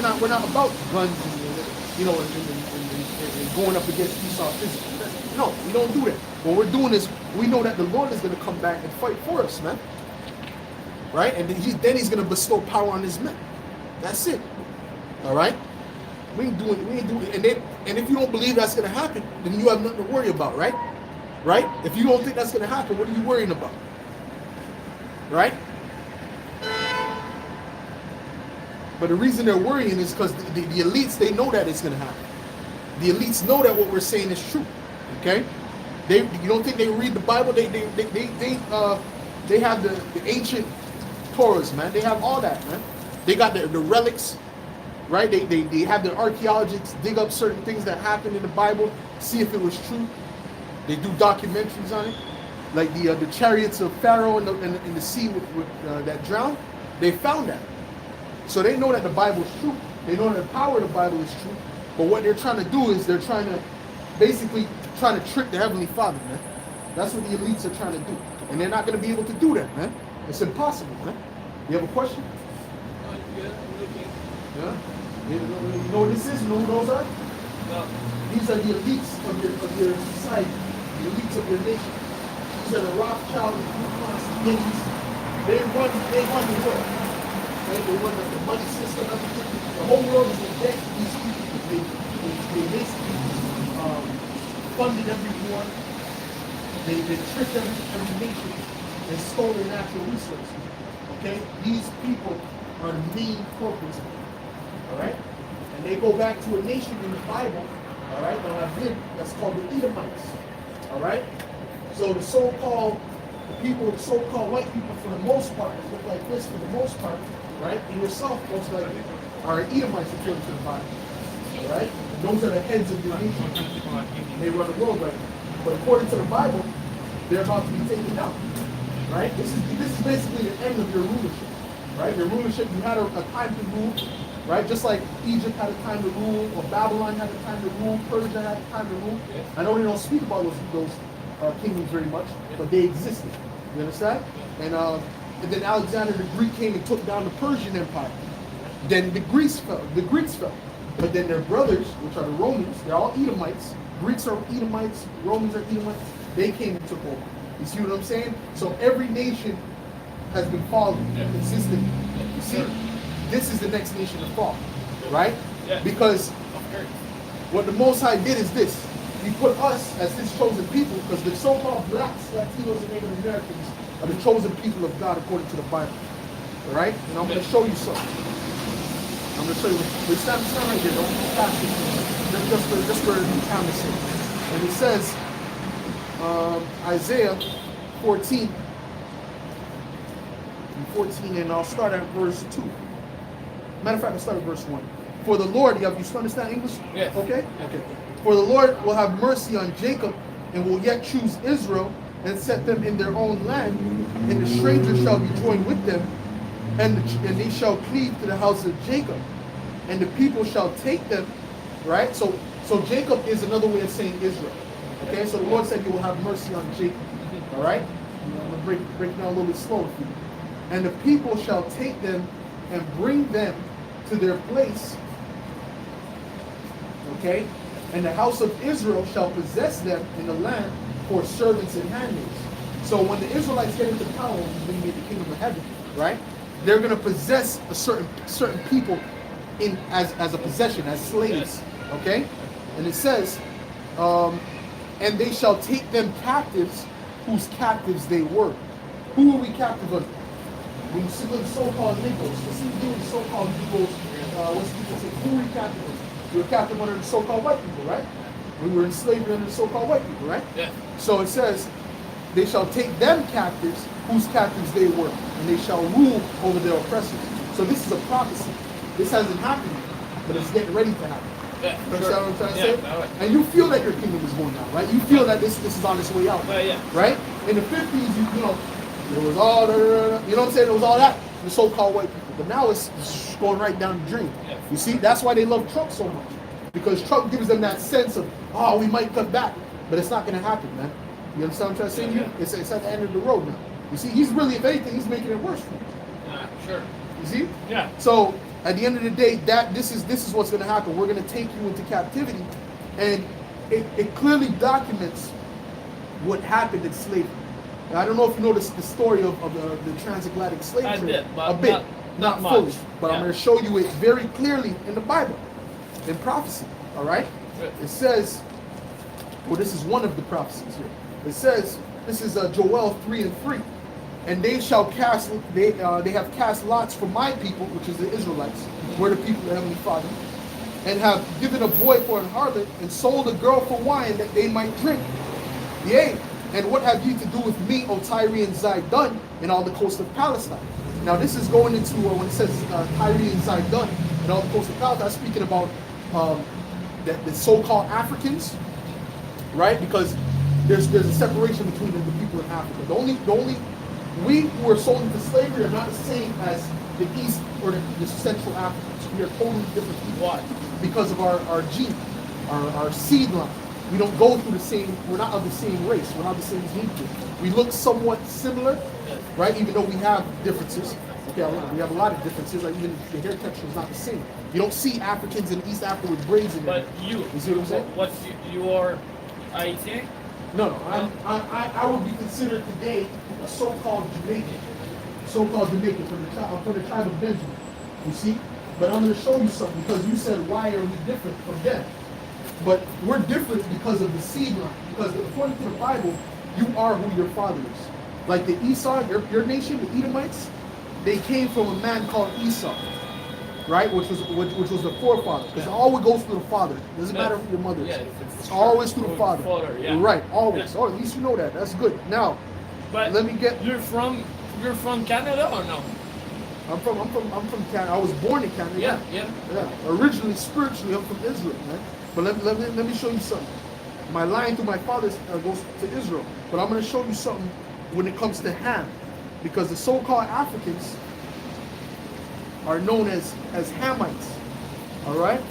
not about guns and going up against Esau physically. No, we don't do that. What we're doing is we know that the Lord is going to come back and fight for us, man. Right? And then he's going to bestow power on his men. That's it. All right? We ain't doing it. And if you don't believe that's going to happen, then you have nothing to worry about, right? Right? If you don't think that's going to happen, what are you worrying about? Right? But the reason they're worrying is because the elites, they know that it's going to happen. The elites know that what we're saying is true. Okay? You don't think they read the Bible? They have the ancient Torahs, man. They have all that, man. They got the relics, right? They have the archaeologists dig up certain things that happened in the Bible, see if it was true. They do documentaries on it, like the chariots of Pharaoh in the sea that drowned. They found that, so they know that the Bible is true. They know that the power of the Bible is true. But what they're trying to do is they're trying to basically trying to trick the Heavenly Father, man. That's what the elites are trying to do, and they're not going to be able to do that, man. It's impossible, man. You have a question? Yeah, I'm looking. Yeah. You know what this is? You know who those are? No. These are the elites of your society, the elites of your nation. These are the Rothschild, the Guttmans, They run the world. Right? They run the money system, everything. The whole world is in debt to these people. They basically funded every war. They tricked every nation and stole their natural resources. Okay? These people are the main corporates. Alright? And they go back to a nation in the Bible, alright, that have lived, that's called the Edomites. Alright? So the so-called white people for the most part, that look like this for the most part, right? And yourself most likely are Edomites according to the Bible. Alright? Those are the heads of your nation. They run the world right now. But according to the Bible, they're about to be taken down. Right? This is basically the end of your rulership. Right? Your rulership, you had a time to rule, right? Just like Egypt had a time to rule, or Babylon had a time to rule, Persia had a time to rule. I know we don't speak about those kingdoms very much, but they existed. You understand? And then Alexander the Greek came and took down the Persian Empire. Then the Greeks fell. But then their brothers, which are the Romans, they're all Edomites. Greeks are Edomites, Romans are Edomites. They came and took over. You see what I'm saying? So every nation has been falling consistently. You see? This is the next nation to fall. Right? Because what the Most High did is this. He put us as his chosen people, because the so-called blacks, Latinos, and Native Americans are the chosen people of God according to the Bible. Alright? And I'm going to show you something. I'm going to show you. But stand right there. Don't pass it. Just for the camera's sake. And it says, Isaiah 14, and I'll start at verse 2. Matter of fact, I'll start at verse 1. For the Lord, you understand English? Yes. Okay? Okay. For the Lord will have mercy on Jacob, and will yet choose Israel, and set them in their own land, and the stranger shall be joined with them, and they shall cleave to the house of Jacob, and the people shall take them, right? So Jacob is another way of saying Israel. Okay, so the Lord said he will have mercy on Jacob. All right? I'm going to break down a little bit slower for you. And the people shall take them and bring them to their place. Okay? And the house of Israel shall possess them in the land for servants and handmaids. So when the Israelites get into power, when they get the kingdom of heaven, right? They're going to possess a certain people as a possession, as slaves. Okay? And it says, and they shall take them captives, whose captives they were. Who are we captive of? When you see the so-called Negroes, what's the so-called Negroes? What's people say? Who are we captive of? We're captive under the so-called white people, right? We were in slavery under the so-called white people, right? Yeah. So it says, they shall take them captives, whose captives they were, and they shall rule over their oppressors. So this is a prophecy. This hasn't happened yet, but it's getting ready to happen. Yeah, You understand what I'm trying to say? Right. And you feel that your kingdom is going down, right? You feel that this is on its way out, Yeah. right? In the 50s, you know, there was all the, you know what I'm saying? There was all that, the so-called white people. But now it's going right down the drain. Yeah. You see, that's why they love Trump so much. Because Trump gives them that sense of, oh, we might cut back. But it's not going to happen, man. You understand what I'm trying to say to you? It's at the end of the road now. You see, he's really, if anything, he's making it worse for you. Sure. You see? Yeah. So at the end of the day, this is what's going to happen. We're going to take you into captivity, and it clearly documents what happened in slavery. Now, I don't know if you know the story of the transatlantic slave trade. I did, but a bit, not fully, much. but I'm going to show you it very clearly in the Bible, in prophecy. All right? Good. It says, well, this is one of the prophecies here. It says, this is Joel 3:3. And they shall cast, they have cast lots for my people, which is the Israelites, we're the people of the Heavenly Father, and have given a boy for an harlot, and sold a girl for wine that they might drink. Yea, and what have ye to do with me, O Tyre and Zidon, and all the coast of Palestine? Now this is going into, when it says Tyre and Zidon, and all the coast of Palestine, that's speaking about the so-called Africans, right? Because there's a separation between the people in Africa. The only we who are sold into slavery are not the same as the East or the Central Africans. We are totally different people. Why? Because of our gene, our seed line. We don't go through the same, we're not of the same race, we're not the same gene pool. We look somewhat similar, right? Even though we have differences. Okay, we have a lot of differences, like even the hair texture is not the same. You don't see Africans in East Africa with braids in But it. you see what I'm saying? What's your Haitian? No, I would be considered today a so-called Jamaican. So-called Jamaican from the tribe of Benjamin. You see? But I'm going to show you something because you said, why are we different from them? But we're different because of the seed line. Because according to the Bible, you are who your father is. Like the Esau, your nation, the Edomites, they came from a man called Esau, right? Which was the forefather. Because it always goes through the father. It doesn't matter who your mother is. It's always through the father. Right, always. Oh, at least you know that. That's good. Now, But let me get. You're from Canada or no? I'm from Canada. I was born in Canada. Yeah. Originally, spiritually, I'm from Israel, man. But let me show you something. My line through my father goes to Israel. But I'm going to show you something when it comes to Ham. Because the so-called Africans are known as Hamites. All right?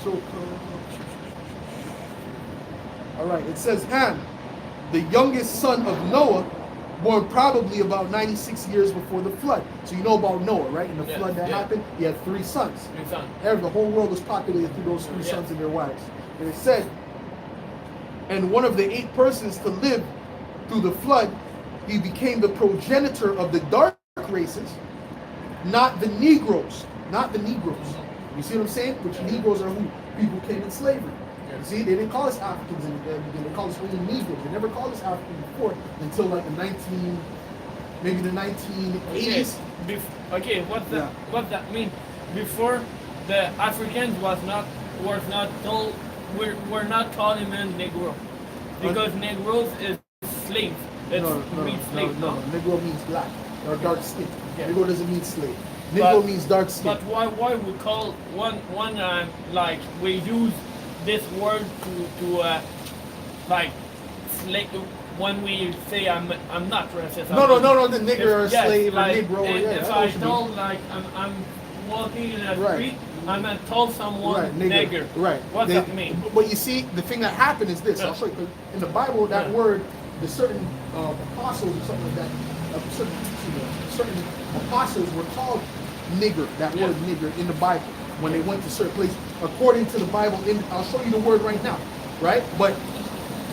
So-called. All right, it says Ham, the youngest son of Noah, born probably about 96 years before the flood. So you know about Noah, right? In the flood that happened, he had 3 sons. 3 sons. The whole world was populated through those 3 sons and their wives. And it said, and one of the 8 persons to live through the flood, he became the progenitor of the dark races, not the Negroes. Not the Negroes. You see what I'm saying? Which Negroes are who people came in slavery. You see, they didn't call us Africans in the beginning. They called us only Negroes. They never called us Africans before until like the 1980s. Okay, what that mean? Before the Africans was not told we're not calling them Negro because Negroes is slave. Means slave. No. Negro means black or dark skin. Negro doesn't mean slave. Negro means dark skin. But why we call one like we use this word to like slave when we say I'm not racist. No, the nigger or slave or negro. If I told like I'm walking in a street, I'm gonna tell someone nigger. Right. What does that mean? But you see, the thing that happened is this. I'll show you. In the Bible, that word, the certain apostles or something like that, certain apostles were called nigger. That word nigger in the Bible when they went to certain places. According to the Bible, I'll show you the word right now. Right, but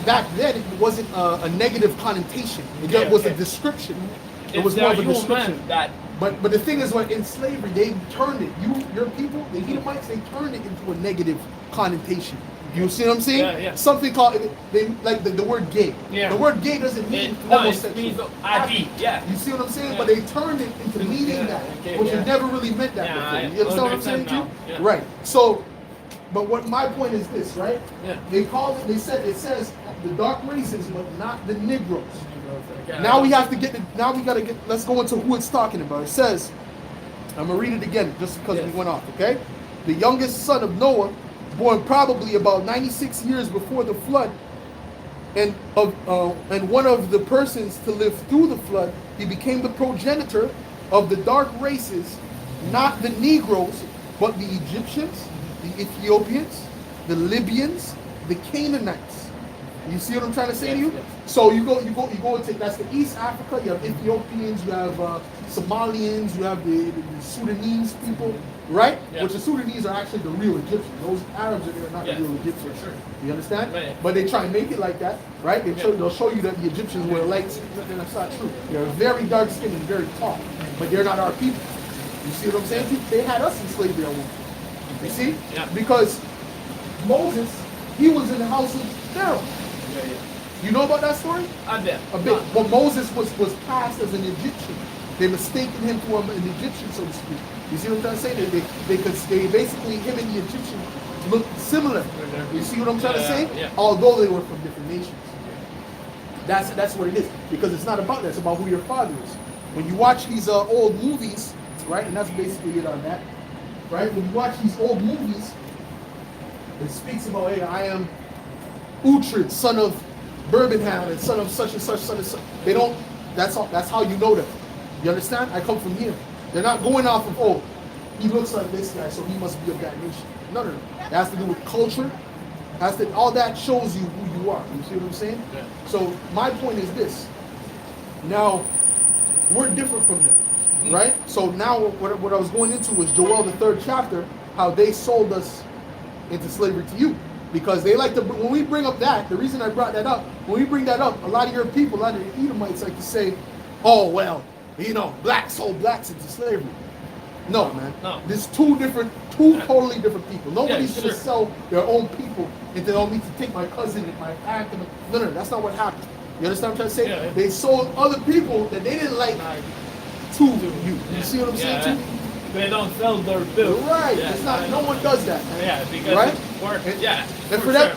back then it wasn't a negative connotation. It was a description. It was more of a description. But the thing is, in slavery, they turned it. Your people, the Edomites, they turned it into a negative connotation. You see what I'm saying? Yeah. Something called like the word gay. Yeah. The word gay doesn't mean homosexual. It means ID. Yeah. You see what I'm saying? But they turned it into meaning that, which it never really meant that before. You understand what I'm saying, too? Yeah. Right. So, but what my point is this, right? Yeah. It says the dark races, but not the Negroes. Okay. Now we gotta get, let's go into who it's talking about. It says, I'm gonna read it again just because we went off, okay? The youngest son of Noah, born probably about 96 years before the flood, and one of the persons to live through the flood, he became the progenitor of the dark races, not the Negroes, but the Egyptians, the Ethiopians, the Libyans, the Canaanites. You see what I'm trying to say to you? Yes. So you go and take, that's the East Africa, you have Ethiopians, you have Somalians, you have the Sudanese people, right? Yeah. Which the Sudanese are actually the real Egyptians. Those Arabs are not the real Egyptians. Sure. You understand? Right. But they try and make it like that, right? They'll show you that the Egyptians were light skinned, and that's not true. They're very dark skinned and very tall, but they're not our people. You see what I'm saying? They had us in slavery at one point. You see? Yeah. Because Moses, he was in the house of Pharaoh. Yeah, yeah. You know about that story? I bet. A bit. But Moses was cast as an Egyptian. They mistaken him for an Egyptian, so to speak. You see what I'm trying to say? They basically, him and the Egyptian looked similar. You see what I'm trying to say? Yeah. Although they were from different nations. That's what it is. Because it's not about that. It's about who your father is. When you watch these old movies, right? And that's basically it on that. Right? When you watch these old movies, it speaks about, hey, I am Uhtred, son of Birmingham, and son of such and such, son of such. They don't, that's how you know them. You understand? I come from here. They're not going off of, oh, he looks like this guy, so he must be of that nation. No. It has to do with culture. All that shows you who you are. You see what I'm saying? Yeah. So my point is this. Now, we're different from them, right? So now what I was going into was Joel, the 3rd chapter, how they sold us into slavery to you. Because they like to, when we bring up that, the reason I brought that up, when we bring that up, a lot of your people, a lot of the Edomites like to say, oh, well, blacks sold blacks into slavery. No, man. No. There's two totally different people. Nobody's going to sell their own people and they don't need to take my cousin and my aunt. No, that's not what happened. You understand what I'm trying to say? Yeah. They sold other people that they didn't like to you. You see what I'm saying? They don't sell their bill. Right. Yeah, It's not. No one does that. Yeah, because right? it's work.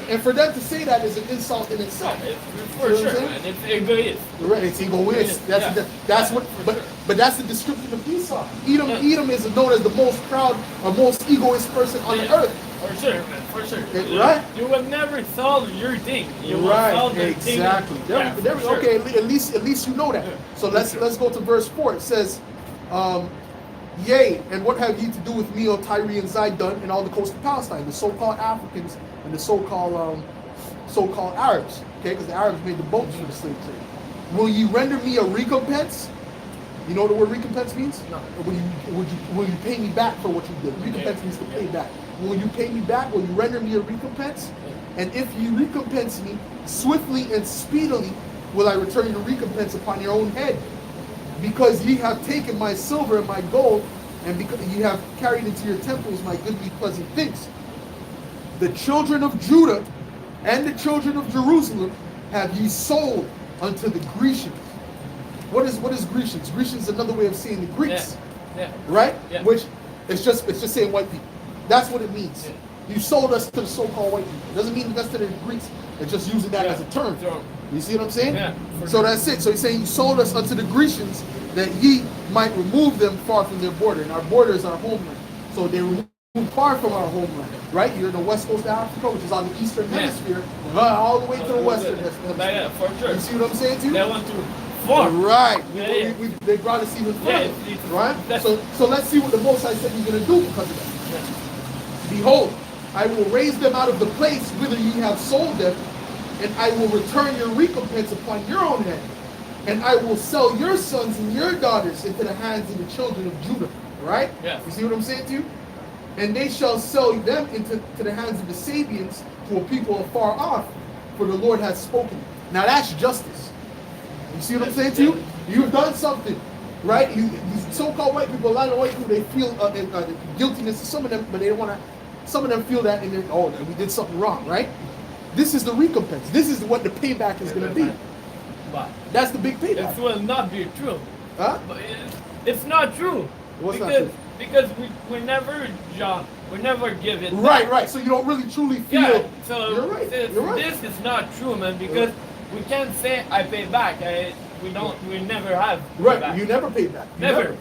And for them to say that is an insult in itself. Yeah, for sure, man. It's egoist. Right. It's egoist. That's what. But that's the description of Esau. Edom is known as the most proud or most egoist person on the earth. For sure, man. For sure. Right. You will never sell your thing. You will right. sell their thing. Exactly. Okay. At least you know that. So let's go to verse 4. It says. Yea, and what have ye to do with me, O Tyre and Zidon, and all the coast of Palestine, the so-called Africans and the so-called Arabs, okay? Because the Arabs made the boats for the slave trade. Will ye render me a recompense? You know what the word recompense means? No. Will you pay me back for what you did? Recompense means to pay back. Will you pay me back? Will you render me a recompense? And if you recompense me swiftly and speedily, will I return your recompense upon your own head? Because ye have taken my silver and my gold, and because ye have carried into your temples my goodly pleasant things. The children of Judah and the children of Jerusalem have ye sold unto the Grecians. What is Grecians? Grecians is another way of saying the Greeks. Yeah. Right? Yeah. Which it's just saying white people. That's what it means. Yeah. You sold us to the so-called white people. It doesn't mean that's to the Greeks. It's just using that as a term. You see what I'm saying? Yeah, so that's it. So he's saying you sold us unto the Grecians that ye might remove them far from their border. And our border is our homeland. So they removed far from our homeland. Right? You're in the west coast of Africa, which is on the eastern hemisphere, all the way to the western hemisphere. Yeah, for sure. You see what I'm saying to you? They want to far. Right. Yeah, they brought us even further. Yeah, right? So let's see what the Most High said he's going to do because of that. Yeah. Behold, I will raise them out of the place whither ye have sold them, and I will return your recompense upon your own head. And I will sell your sons and your daughters into the hands of the children of Judah. Right? Yeah. You see what I'm saying to you? And they shall sell them into the hands of the Sabians, to a people afar off, for the Lord has spoken. Now that's justice. You see what I'm saying to you? You've done something. Right? These so-called white people, a lot of white people, they feel guiltiness to some of them, but they don't want to. Some of them feel that, and then, we did something wrong, right? This is the recompense. This is what the payback is going to be. But that's the big payback. It will not be true. Huh? But it's not true. What's not true? Because we never, John, we never give it. Right. So you don't really truly feel. Yeah. So you're right. This is not true, man. Because we can't say I pay back. We never have. Right. Back. You never pay back. Never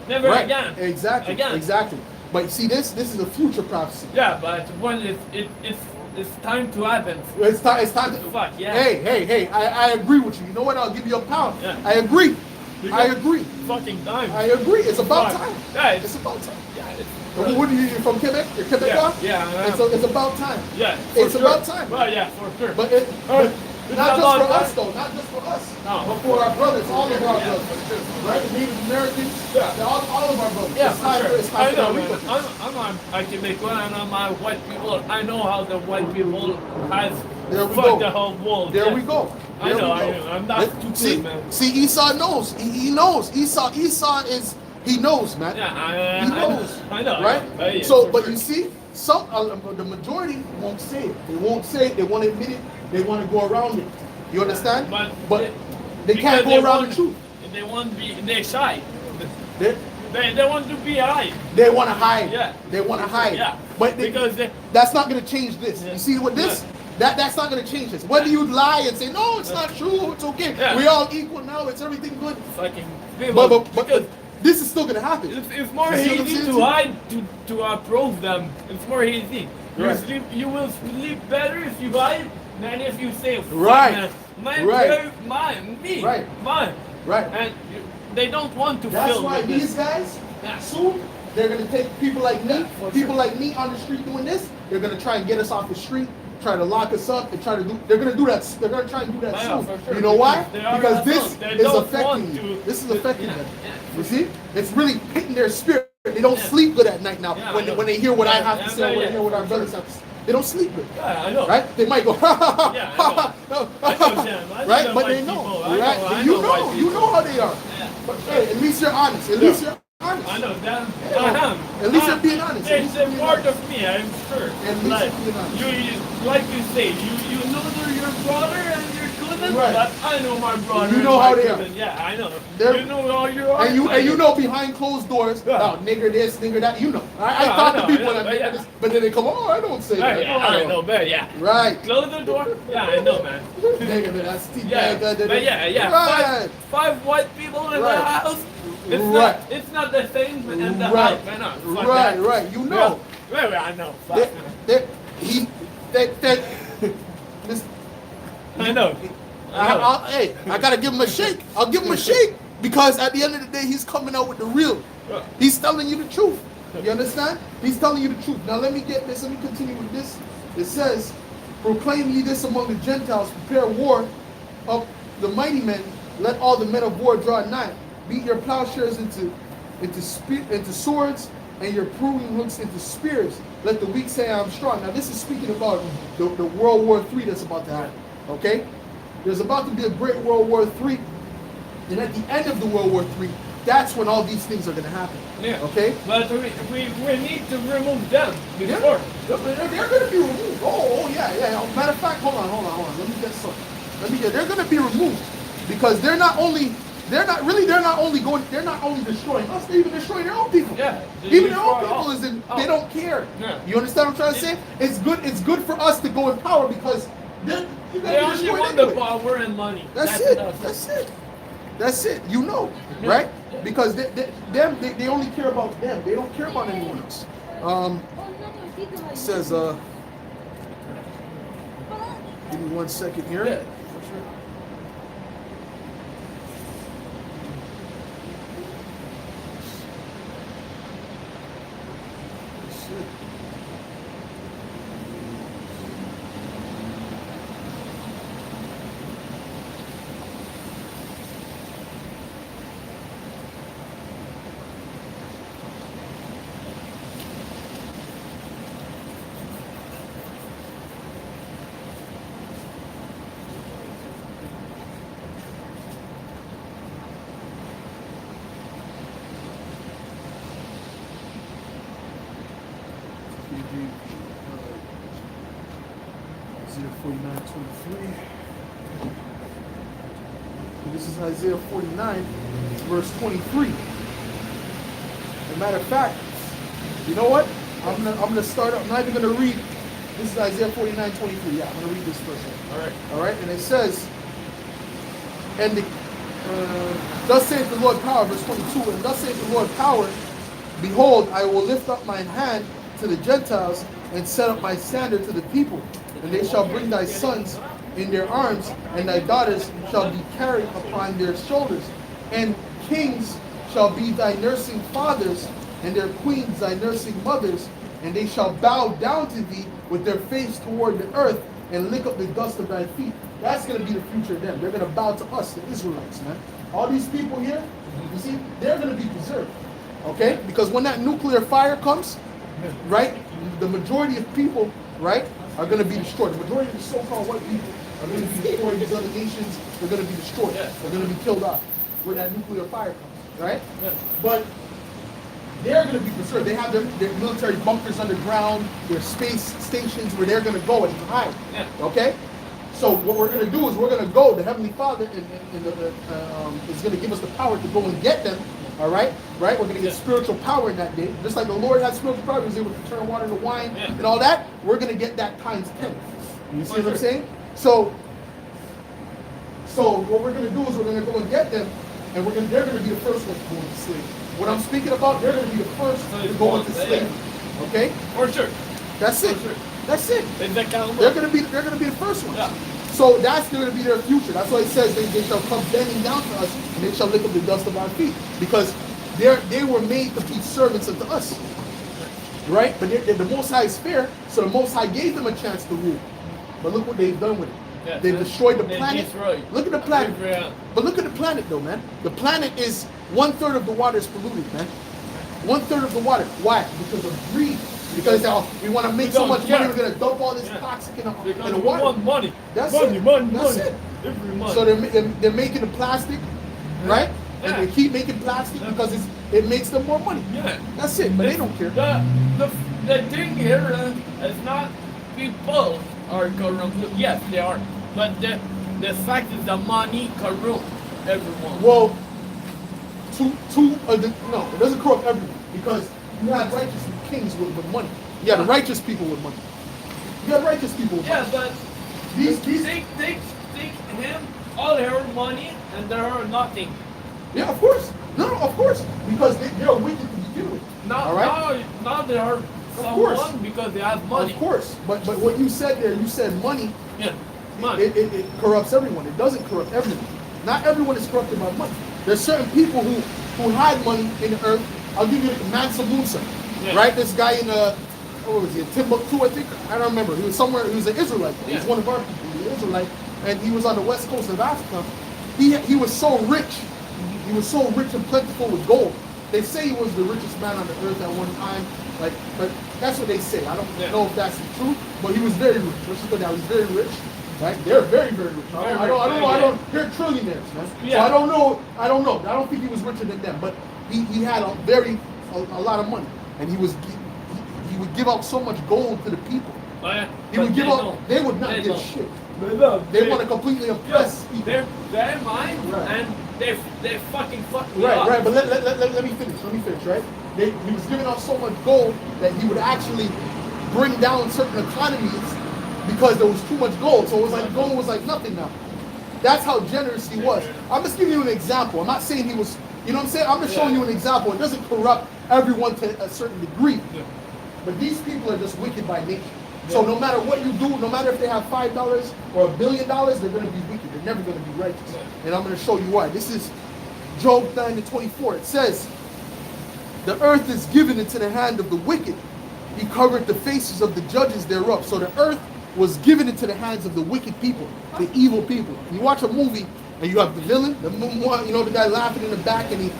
Right. Again. Exactly. But see, this is a future prophecy. Yeah, but when it's time to happen. It's time to. Fuck yeah. Hey! I agree with you. You know what? I'll give you a pound. Yeah. I agree. Fucking time. I agree. It's about time. Yeah, it's about time. Yeah. What are you from Quebec? You're Quebecois? Yeah. It's about time. Yeah. It's about time. Well, yeah, for sure. But not just for us, though. Not just for us. No. But for our brothers, all of our brothers. Right? The Native Americans. Yeah. All of our brothers. Yeah, it's time, for sure. it's time I know, for man. I'm a Quebecois and I'm a white people. I know how the white people has fucked the whole world. There we go. I know. I'm not stupid, man. See, Esau knows. He knows. Esau is. He knows, man. Yeah, he knows. I know. Right? So, but you see, the majority won't say it. They won't say it. They won't admit it. they want to go around it. You understand? But they because can't go around the truth. They want to be, they're shy. They, They want to be hide. they want to hide. Yeah. They want to hide. Yeah. But Because that's not going to change this. Yeah. You see what this? That's not going to change this. Whether you lie and say, no, it's not true, it's okay. Yeah. We're all equal now, it's everything good. fucking But because this is still going to happen. it's more You see what I'm easy saying? to hide to approach them. It's more easy. Right. You will sleep better if you hide than if you say, "Fuck, Right. man, mine, Right. mine, me, Right. mine." Right. And they don't want to That's feel why like these this. guys, Yeah. soon, they're going to take people like me, Yeah, for people sure. like me on the street doing this. They're going to try and get us off the street, try to lock us up, and try to do. They're going to do that. They're going to try and do that Yeah, soon. for sure. You know why? They are Because this adults. They is don't affecting want you. to- This is affecting Yeah, them. yeah. You see, it's really hitting their spirit. They don't Yeah. sleep good at night now Yeah, I when know. they hear what I Yeah, have to yeah, say, or when yeah, they hear what our for brothers sure. have to say. They don't sleep good. Yeah, I know. Right? They might go, ha ha ha, Yeah, I ha ha, know. no, I know them. I know right? them But white they know, people. I right? know- I you know white know, you people. know how they are. Yeah. But hey, at least you're honest. At least you're honest. I know that. Yeah. I am. At least you're being honest. At It's least a you're being part honest. of me, I'm sure. At least Like you're being honest. you like you say, you know they're your brother and your cousin, Right. but I know my brother. You know and how my they are. cousin. Yeah, I know. They're- You know how you are. And you know behind closed doors, Yeah. oh, nigger this, nigger that, you know. I Yeah, talk I to know, people I know, and I yeah. this, but then they come, oh, I don't say Yeah, that. yeah, Oh, I know, but yeah. Right. Close the door. Yeah, I know, man. Nigga, that's Yeah, but yeah. Right. Five white people in Right. the house. It's Right. not. It's not the same and the Right. hype, man. Fuck Right, that. right. You know. Yeah, I know. Fuck, They, man. this, I know. hey, I gotta give him a shake. I'll give him a shake because at the end of the day, he's coming out with the real. He's telling you the truth. You understand? He's telling you the truth. Now let me get this. Let me continue with this. It says, "Proclaim ye this among the Gentiles: Prepare war of the mighty men. Let all the men of war draw nigh. Beat your plowshares into swords, and your pruning hooks into spears. Let the weak say, I'm strong." Now this is speaking about the World War III that's about to happen. Okay? There's about to be a great World War III. And at the end of the World War III, that's when all these things are going to happen. Yeah. Okay? But we need to remove them Yeah. before. They're going to be removed. Oh, yeah. Matter of fact, hold on. Let me get something. They're going to be removed because they're not only destroying us, they're even destroying their own people. Yeah. Even their own destroy people all. they don't care. Yeah. You understand what I'm trying to say? It's good for us to go in power because you're They gonna be only destroyed want anyway. the power and money. That's it. enough. That's it. You know, Yeah. right? Because they only care about them. They don't care about anyone else. It says, give me 1 second here. Yeah, for sure. Shit. Isaiah 49:23. This is Isaiah 49, verse 23. As a matter of fact, you know what? I'm gonna start. I'm not even gonna read. This is Isaiah 49:23. Yeah, I'm gonna read this first. All right, and it says, and thus saith the Lord power, verse 22. And thus saith the Lord power, behold, I will lift up mine hand to the Gentiles and set up my standard to the people, and they shall bring thy sons in their arms, and thy daughters shall be carried upon their shoulders, and kings shall be thy nursing fathers, and their queens thy nursing mothers, and they shall bow down to thee with their face toward the earth, and lick up the dust of thy feet. That's going to be the future of them. They're going to bow to us, the Israelites, man. All these people here, you see, they're going to be preserved. Okay? Because when that nuclear fire comes, right, the majority of people, right, are going to be destroyed. The majority of the so-called white people are going to be destroyed. These other nations are going to be destroyed. They're going to be killed off when that nuclear fire comes, right? But they're going to be preserved. They have their military bunkers underground, their space stations where they're going to go and hide. Okay? So what we're going to do is we're going to go. The Heavenly Father is going to give us the power to go and get them. All right, right. We're going to get spiritual power in that day, just like the Lord had spiritual power. He was able to turn water to wine and all that. We're going to get that times 10. You see what I'm saying? So what we're going to do is we're going to go and get them, and they're going to be the first ones to go into slavery. What I'm speaking about, they're going to be the first to go into slavery. Okay? For sure. That's it. Sure. That's it. They're going to be the first ones. Yeah. So that's going to be their future. That's why it says they shall come bending down to us, and they shall lick up the dust of our feet, because they were made to be servants unto us, right? But the Most High is fair, so the Most High gave them a chance to rule. But look what they've done with it. Yeah, they've destroyed the planet. Look at the planet. But look at the planet, though, man. The planet is 1/3 of the water is polluted, man. 1/3 of the water. Why? Because of greed. Because we want to make so much money, we're going to dump all this toxic in the water. We want money. That's money, it. money, That's money. it. So they're making the plastic, right? And they keep making plastic because it makes them more money. Yeah. That's it. But they don't care. The thing here is not people are corrupt. Yes, they are. But the fact is the money corrupts everyone. Well, no, it doesn't corrupt everyone, because you have righteous kings with money. You got righteous people with money. You got righteous people with money. Yeah, but these take him all their money and they are nothing. Yeah, of course. No, of course. Because they're wicked to begin with. Now they are someone because they have money. Of course. But what you said there, you said money. Yeah, money. It corrupts everyone. It doesn't corrupt everyone. Not everyone is corrupted by money. There's certain people who hide money in the earth. I'll give you Mansa Musa. Yeah. Right? This guy in what was he, in Timbuktu, I think? I don't remember. He was somewhere, he was an Israelite. He was one of our people. He was an Israelite. And he was on the west coast of Africa. He was so rich. He was so rich and plentiful with gold. They say he was the richest man on the earth at one time. But that's what they say. I don't know if that's the truth, but he was very rich. Let's just go down. He's very rich. Right? They're very, very rich. I don't know. They're trillionaires, man. Yeah. So I don't know. I don't think he was richer than them, but he had a lot of money, and he would give out so much gold to the people. He would give out. They would not give shit. They want to completely oppress people. They're mine, and they fucking fuck me up. Right, but let me finish, right? He was giving out so much gold that he would actually bring down certain economies because there was too much gold. So it was like gold was like nothing now. That's how generous he was. I'm just giving you an example. I'm not saying he was, you know what I'm saying? I'm just showing you an example. It doesn't corrupt everyone to a certain degree. But these people are just wicked by nature. So no matter what you do, no matter if they have $5 or $1 billion, they're going to be wicked. They're never going to be righteous. And I'm going to show you why. This is Job 9:24. It says, the earth is given into the hand of the wicked. He covered the faces of the judges thereof. So the earth was given into the hands of the wicked people, the evil people. You watch a movie and you have the villain, the guy laughing in the back, and he's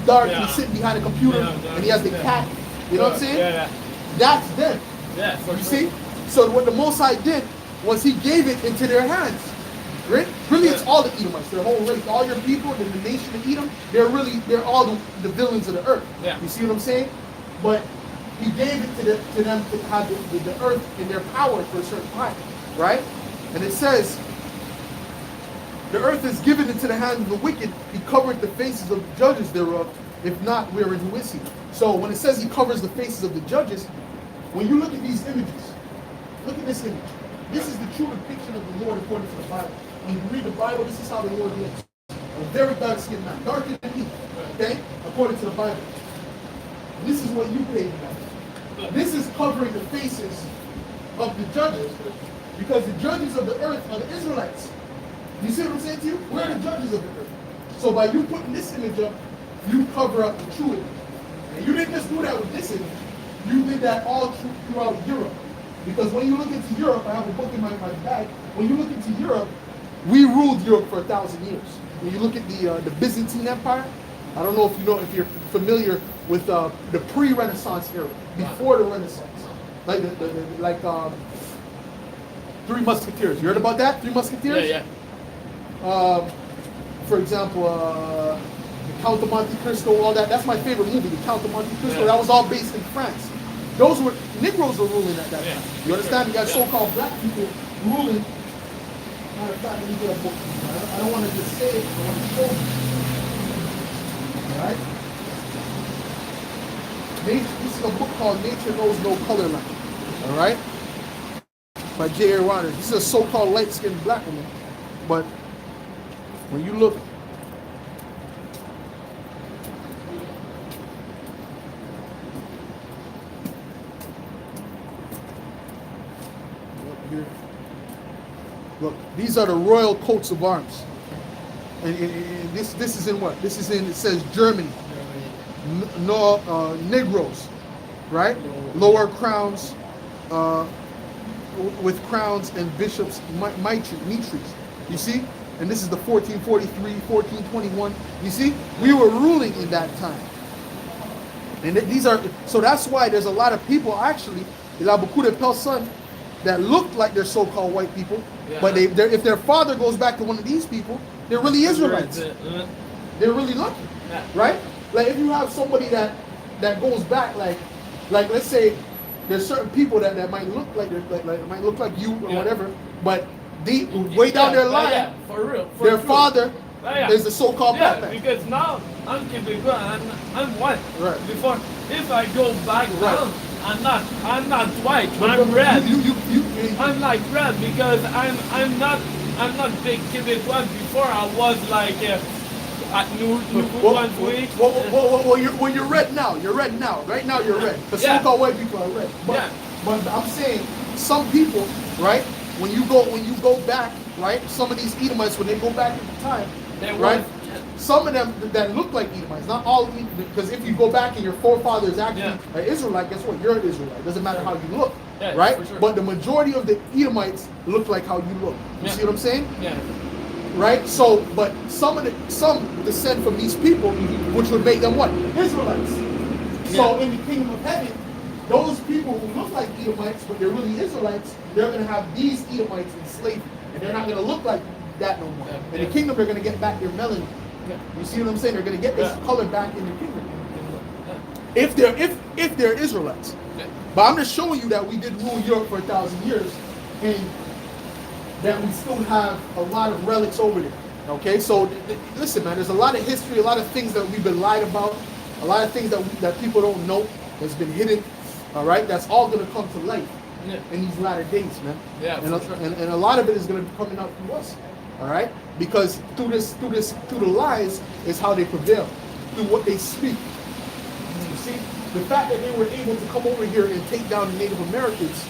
dark, and he's sitting behind a computer, and he has the cat. You know what I'm saying? Yeah. That's them. Yeah, you see? So what the Most High did was he gave it into their hands. Right? Really, it's all the Edomites, their whole race, all your people, the nation of Edom, they're all the villains of the earth. Yeah. You see what I'm saying? But he gave it to them to have the earth in their power for a certain time. Right? And it says, the earth is given into the hand of the wicked. He covered the faces of the judges thereof. If not, wherein who is he? So when it says he covers the faces of the judges, when you look at these images, look at this image. This is the true depiction of the Lord according to the Bible. When you read the Bible, this is how the Lord looks. A very dark-skinned man, darker than me, okay? According to the Bible. This is what you paid about. This is covering the faces of the judges, because the judges of the earth are the Israelites. You see what I'm saying to you? We're the judges of the earth. So by you putting this image up, you cover up the true image. And you didn't just do that with this image. You did that all throughout Europe. Because when you look into Europe, I have a book in my bag. When you look into Europe, we ruled Europe for 1,000 years. When you look at the Byzantine Empire, I don't know if you're familiar with the pre-Renaissance era, before the Renaissance, like Three Musketeers. You heard about that? Three Musketeers? Yeah. For example, the Count of Monte Cristo, all that. That's my favorite movie, the Count of Monte Cristo. That was all based in France. Those were Negroes were ruling at that time. You understand? You got so-called black people ruling Matter of fact, let me get a book. I don't want to just say it. I want to show you. All right. This is a book called Nature Knows No Color Line. All right. By J.A. Rodgers. This is a so-called light-skinned black woman, but when you look. Here. Look, these are the royal coats of arms. And this is in what? This is in, it says Germany. Negroes, right? Lower crowns, with crowns and bishops' mitres. You see? And this is the 1443, 1421. You see? We were ruling in that time. And these are, so that's why there's a lot of people actually, il y a beaucoup de personnes that look like they're so-called white people, but if their father goes back to one of these people, they're really Israelites. They're really lucky, right? Like if you have somebody that goes back, like let's say there's certain people that might look like might look like you or whatever, but way down their line, for real, their father is the so-called black man. Because now I'm Quebecois, I'm white. Right. Before, if I go back down, I'm not white. I'm red. I'm like red because I'm not big Quebecois. Before I was like at New Brunswick. Well, you're red now. You're red now. Right now you're red. Because so-called white people are red. But I'm saying some people, right? When you go back, right? Some of these Edomites, when they go back in time, right? Some of them that look like Edomites, not all, because if you go back and your forefather is actually an Israelite, guess what? You're an Israelite. Doesn't matter how you look, right? Sure. But the majority of the Edomites look like how you look. You see what I'm saying? Yeah. Right. So, but some descend from these people, which would make them what? Israelites. So in the kingdom of heaven, those people who look like Edomites, but they're really Israelites, they're going to have these Edomites in slavery, and they're not going to look like that no more. In the kingdom, they're going to get back their melanin. You see what I'm saying? They're going to get this color back in the kingdom. If they're Israelites. But I'm just showing you that we did rule Europe for 1,000 years, and that we still have a lot of relics over there. Okay, so listen, man. There's a lot of history, a lot of things that we've been lied about, a lot of things that people don't know that's been hidden. All right, that's all going to come to light in these latter days, man. Yeah, and a lot of it is going to be coming out through us. All right, because through the lies is how they prevail, through what they speak. You see, the fact that they were able to come over here and take down the Native Americans,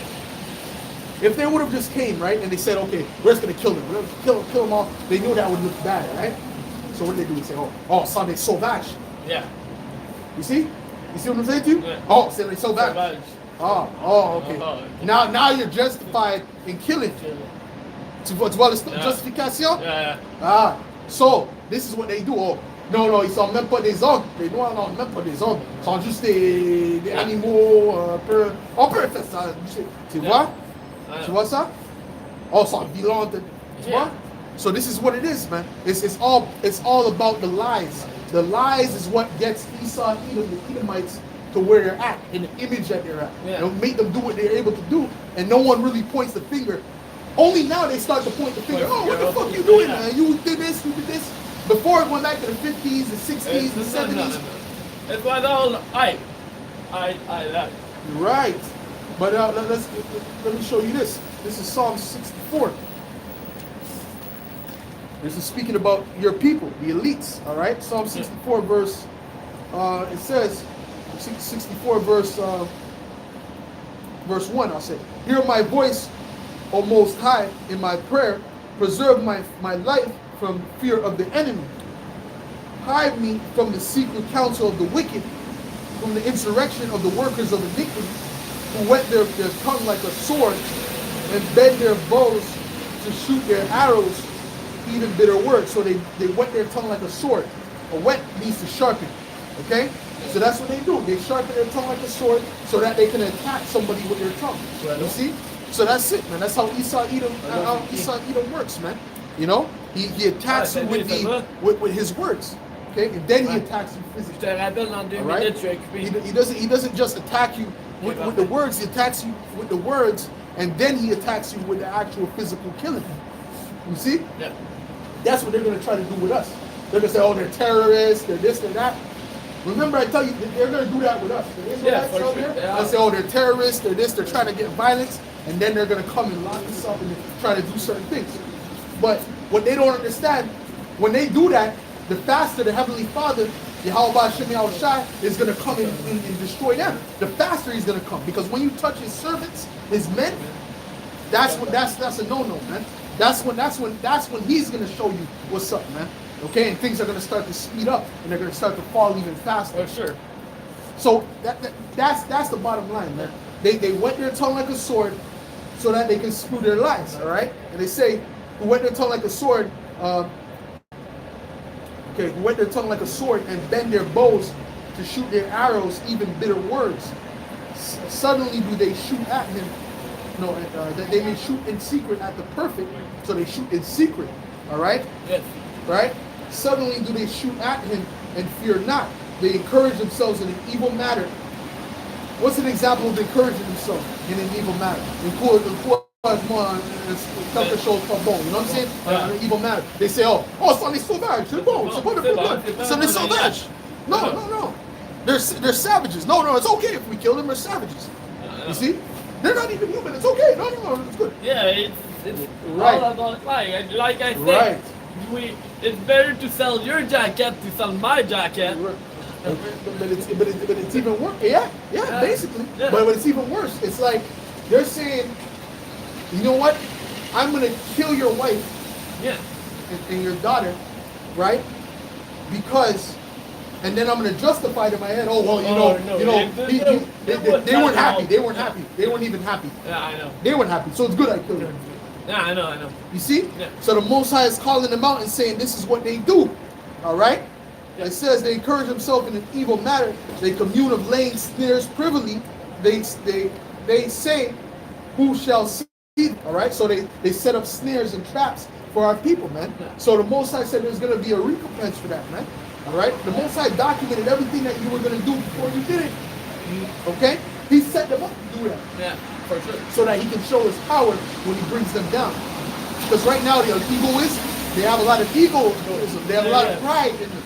if they would have just came, right, and they said, okay, we're just going to kill them, we're going to kill them all, they knew that would look bad, right? So what did they do? They say, oh, Sunday sauvage. Yeah. You see what I'm saying to you? Yeah. Oh, Sunday sauvage. Oh, okay. Now you're justified in killing. Tu vois la justification? Yeah. So this is what they do. Oh, non, ils sont même pas des hommes. Les Noirs n'ont même pas des hommes. Ils sont juste des animaux un peu. On peut faire ça. Tu vois? Tu vois ça? Oh, ils sont violents. Tu vois? So this is what it is, man. It's all about the lies. The lies is what gets Esau, Edom, the Edomites, to where they're at, in the image that they're at. It'll make them do what they're able to do, and no one really points the finger. Only now they start to point the finger. Oh, what the fuck you doing, man? You did this, you did this. Before it went back to the 50s, the 60s, the 70s. No. It was all I like. Right. But let me show you this. This is Psalm 64. This is speaking about your people, the elites. All right. Psalm 64 verse. It says 64 verse 1. I'll say, hear my voice, O Most High, in my prayer. Preserve my life from fear of the enemy. Hide me from the secret counsel of the wicked, from the insurrection of the workers of iniquity, who whet their tongue like a sword, and bend their bows to shoot their arrows, even bitter words. So they whet their tongue like a sword. A whet means to sharpen. Okay? So that's what they do. They sharpen their tongue like a sword so that they can attack somebody with their tongue. You see? So that's it, man. That's how Esau Edom works, man. You know? He attacks you with his words. Okay? And then he attacks you physically. Right? He doesn't just attack you with the words, he attacks you with the words, and then he attacks you with the actual physical killing. You see? Yeah. That's what they're going to try to do with us. They're going to say, oh, they're terrorists, they're this, they're that. Remember, I tell you, they're going to do that with us. The Israelites for out sure. there, Yeah. they'll say, oh, they're terrorists, they're this, they're trying to get violence, and then they're going to come and lock us up and try to do certain things. But what they don't understand, when they do that, the faster the Heavenly Father, Yahweh Shem Shai, is going to come and destroy them. The faster he's going to come. Because when you touch his servants, his men, that's a no-no, man. That's when he's going to show you what's up, man. Okay, and things are going to start to speed up, and they're going to start to fall even faster. For sure. So that's the bottom line, man. They wet their tongue like a sword, so that they can spew their lies. All right, and they say, "Who wet their tongue like a sword?" Who wet their tongue like a sword and bend their bows to shoot their arrows, even bitter words. Suddenly do they shoot at him. No, that they may shoot in secret at the perfect, so they shoot in secret. All right. Yes. Right? Suddenly do they shoot at him and fear not. They encourage themselves in an evil matter. What's an example of encouraging themselves in an evil matter? You know what I'm saying? An evil matter. They say, oh, something sauvage. Something sauvage. No. They're savages. No, it's okay if we kill them. They're savages. You see? They're not even human. It's okay. No, it's good. Yeah, it's right. all about like I said. Right. It's better to sell your jacket to sell my jacket. But it's even worse. Yeah, basically. Yeah. But it's even worse. It's like they're saying, you know what? I'm gonna kill your wife, Yeah. and your daughter, right? Because, and then I'm gonna justify it in my head. Oh well, they weren't happy. They weren't happy. They weren't even happy. Yeah, I know. They weren't happy. So it's good I killed them. Yeah, I know. You see? Yeah. So the Most High is calling them out and saying this is what they do. All right? It says they encourage themselves in an evil matter. They commune of laying snares privily. They say, who shall see? All right? So they set up snares and traps for our people, man. Yeah. So the Most High said there's going to be a recompense for that, man. All right? The Most High documented everything that you were going to do before you did it. Okay? He set them up to do that. Yeah, for sure. So that he can show his power when he brings them down. Because right now the egoists, they have a lot of egoism, they have a lot of pride in them.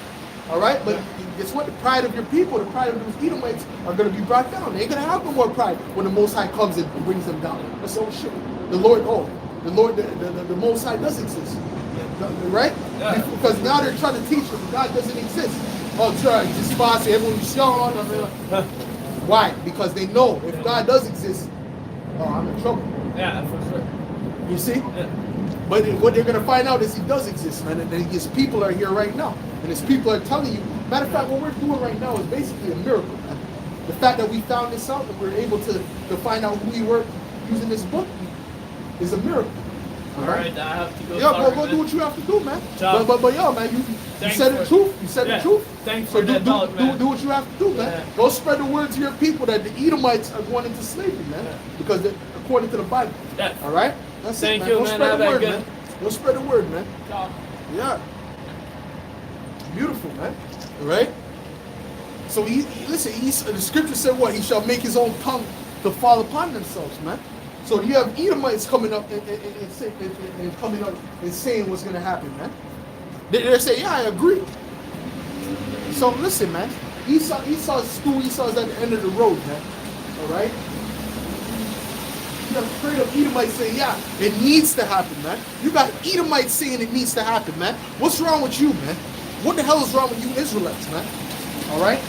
All right, but guess what? The pride of your people, the pride of those Edomites are going to be brought down. They ain't going to have no more pride when the Most High comes and brings them down. That's all shit. The Lord, the Most High does exist. Right? Yeah. Because now they're trying to teach them God doesn't exist. Oh, try just pass everyone's on. Why? Because they know if God does exist, I'm in trouble. Yeah, for sure. You see? Yeah. But what they're going to find out is he does exist, man. And his people are here right now. And his people are telling you. Matter of fact, what we're doing right now is basically a miracle, man. The fact that we found this out and we're able to find out who we were using this book is a miracle. All right, I have to go. Yeah, go do what you have to do, man. Ciao. But yo, man, you said the truth. You said the truth. Thanks So for that thought, man. do what you have to do, man. Yeah. Go spread the word to your people that the Edomites are going into slavery, man. Yeah. Because according to the Bible. Yeah. All right? That's Thank it, you, Go man. spread Have the a word, good- man. Go spread the word, man. Ciao. Yeah. Beautiful, man. All right? So the scripture said what? He shall make his own tongue to fall upon themselves, man. So you have Edomites coming up and coming up and saying what's going to happen, man. They're saying, yeah, I agree. So listen, man. Esau's at the end of the road, man. All right? You have straight up Edomites saying, yeah, it needs to happen, man. You got Edomites saying it needs to happen, man. What's wrong with you, man? What the hell is wrong with you Israelites, man? All right?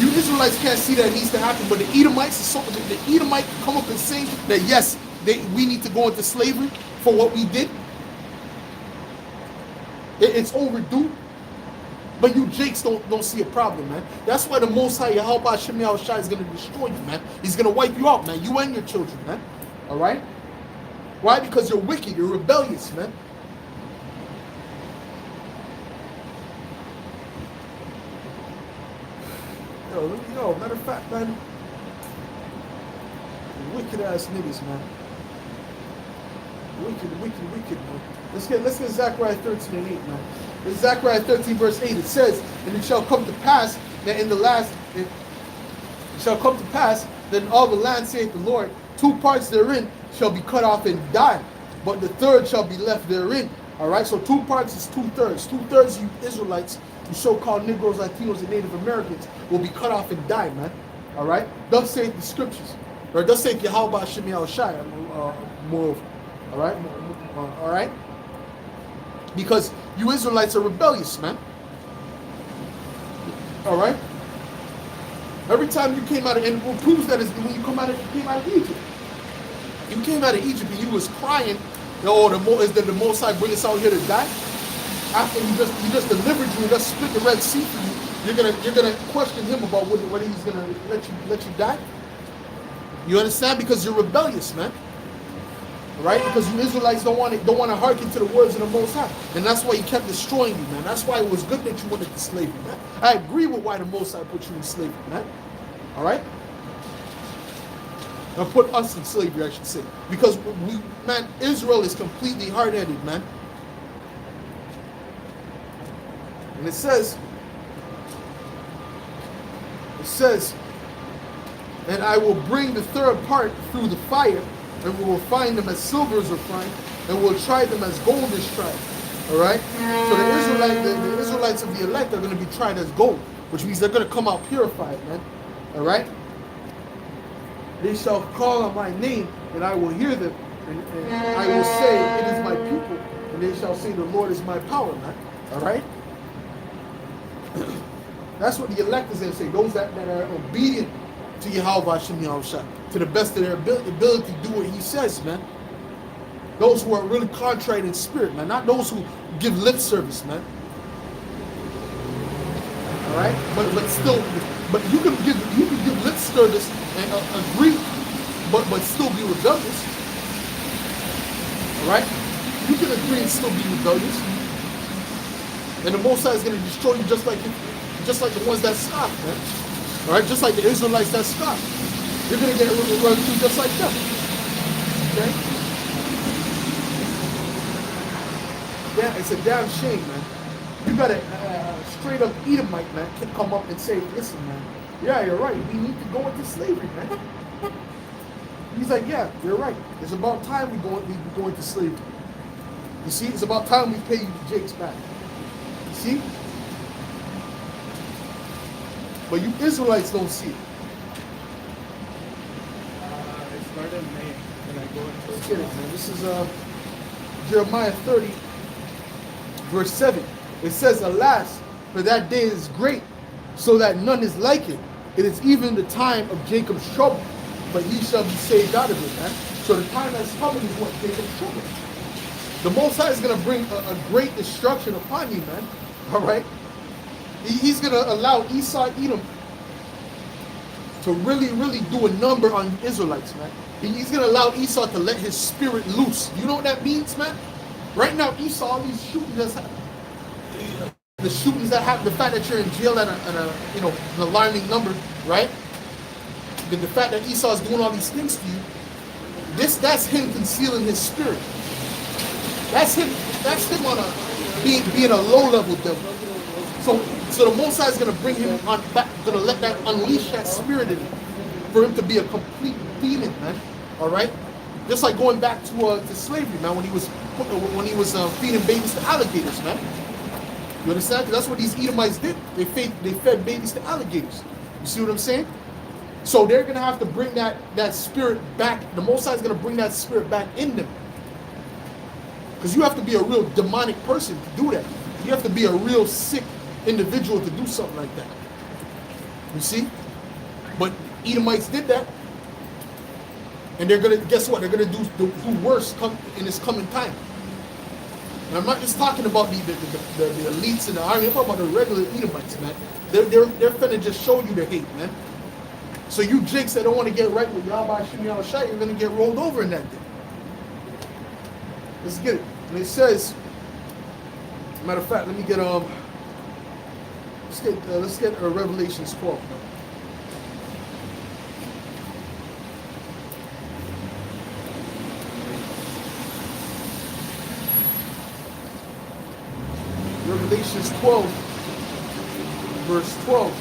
You Israelites can't see that it needs to happen, but the Edomites, the Edomite come up and say that yes, we need to go into slavery for what we did. It's overdue. But you Jakes don't see a problem, man. That's why the Most High Yahweh Shem Shai is going to destroy you, man. He's going to wipe you out, man. You and your children, man. All right? Why? Because you're wicked. You're rebellious, man. Yo, matter of fact, man. Wicked ass niggas, man. Wicked, man. Let's get Zechariah 13 and 8, man. In Zechariah 13 verse 8, it says, and it shall come to pass that it shall come to pass that in all the land, saith the Lord, 2 parts therein shall be cut off and die, but the third shall be left therein. All right, so 2 parts is 2/3. 2/3 you Israelites, you so-called Negroes, Latinos, and Native Americans will be cut off and die, man. All right, thus saith the scriptures, or thus saith Yahweh Hashem Yahushai, moreover. All right, all right, because you Israelites are rebellious, man. All right. Every time you came out of, and what proves that is when you came out of Egypt. You came out of Egypt and you was crying, oh, is that the Most High bring us out here to die? After he just delivered you and just split the Red Sea for you, you're gonna question him about whether he's gonna let you die. You understand? Because you're rebellious, man. Right? Because you Israelites don't want to hearken to the words of the Most High, and that's why he kept destroying you, man. That's why it was good that you went into slavery, man. I agree with why the Most High put you in slavery, man. All right. Or put us in slavery, I should say, because man, Israel is completely hard-headed, man. And it says, and I will bring the third part through the fire, and we will find them as silver is refined, and we'll try them as gold is tried. All right. So the Israelites of the elect are going to be tried as gold, which means they're going to come out purified, man. All right. They shall call on my name, and I will hear them, and I will say, it is my people, and they shall say, the Lord is my power, man. All right? That's what the elect is going to say. Those that are obedient to Yahweh Hashem Yahushua, to the best of their ability to do what he says, man. Those who are really contrite in spirit, man. Not those who give lip service, man. All right? But you can give lip service and agree, but still be rebellious. All right? You can agree and still be rebellious, and the Most High is going to destroy you just like the ones that scoff, man. All right? Just like the Israelites that scoff, you're going to get run through just like them. Okay? Yeah, it's a damn shame, man. You got a straight up Edomite, man, can come up and say, listen, man, yeah, you're right. We need to go into slavery, man. He's like, yeah, you're right. It's about time we go into slavery. You see, it's about time we pay you the jakes back. You see? But you Israelites don't see it. It's started in May, and I go into Let's get it, man. This is Jeremiah 30, verse 7. It says, alas, for that day is great, so that none is like it. It is even the time of Jacob's trouble, but he shall be saved out of it, man. So the time that's coming is what? Jacob's trouble. The Most High is going to bring a great destruction upon you, man. All right? He's going to allow Esau, Edom, to really, really do a number on the Israelites, man. He's going to allow Esau to let his spirit loose. You know what that means, man? Right now, Esau, all these shootings that's happening. The shootings that happen, the fact that you're in jail at an alarming number, right? The fact that Esau is doing all these things to you, that's him concealing his spirit. That's him on being a low level devil. So the Most High is gonna bring him on back, gonna unleash that spirit in him, for him to be a complete demon, man. All right, just like going back to slavery, man, when he was feeding babies to alligators, man. You understand? Because that's what these Edomites did. They fed babies to alligators. You see what I'm saying? So they're gonna have to bring that spirit back. The Most High is gonna bring that spirit back in them. Because you have to be a real demonic person to do that. You have to be a real sick individual to do something like that. You see? But Edomites did that. And they're gonna, guess what? They're gonna do worse in this coming time. And I'm not just talking about the elites in the army. I'm talking about the regular Edomites, man. They're finna just show you their hate, man. So you jakes that don't want to get right with Yahweh Hashem Yahushua, you're gonna get rolled over in that thing. Let's get it. And it says, matter of fact, let me get let's get Revelations 12. Revelations 12, verse 12.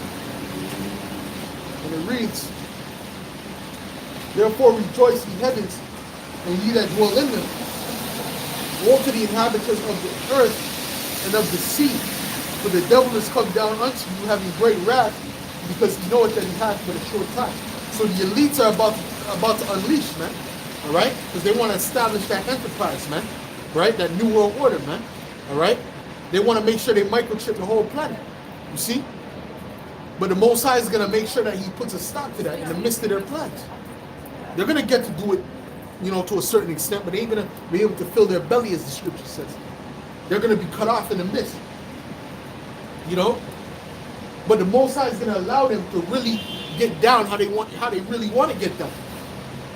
And it reads, therefore rejoice, ye heavens, and ye that dwell in them. Woe to the inhabitants of the earth and of the sea, for the devil is come down unto you, having great wrath, because he knoweth that he hath but a short time. So the elites are about to unleash, man. All right? Because they want to establish that enterprise, man. Right? That new world order, man. All right? They want to make sure they microchip the whole planet. You see? But the Most High is going to make sure that he puts a stop to that in the midst of their plans. They're going to get to do it, you know, to a certain extent, but they ain't going to be able to fill their belly, as the scripture says. They're going to be cut off in the midst. You know? But the Most High is going to allow them to really get down how they really want to get down.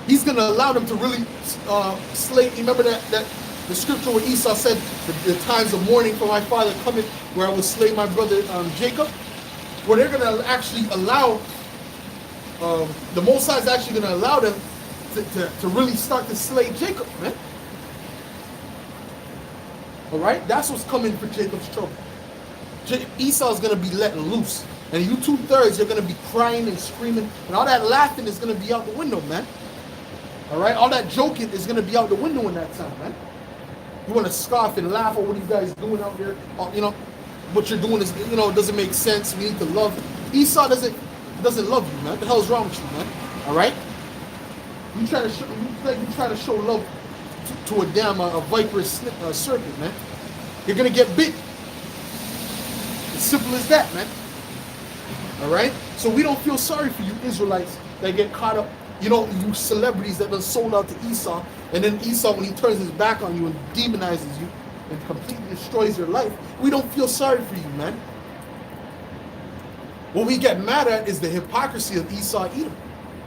He's going to allow them to really slay. Remember that the scripture where Esau said, the times of mourning for my father coming, where I will slay my brother Jacob? Where they're going to actually allow, the Most High is actually going to allow them to really start to slay Jacob, man. All right? That's what's coming for Jacob's trouble. Esau's going to be letting loose. And you 2/3, you're going to be crying and screaming. And all that laughing is going to be out the window, man. All right? All that joking is going to be out the window in that time, man. You want to scoff and laugh at what you guys doing out there. You know, what you're doing is, you know, it doesn't make sense. We need to love. Esau doesn't love you, man. What the hell's wrong with you, man? All right? You try to show love to a damn a viperous serpent, man. You're going to get bit. As simple as that, man. All right? So we don't feel sorry for you Israelites that get caught up, you know, you celebrities that done sold out to Esau, and then Esau, when he turns his back on you and demonizes you and completely destroys your life, we don't feel sorry for you, man. What we get mad at is the hypocrisy of Esau Edom.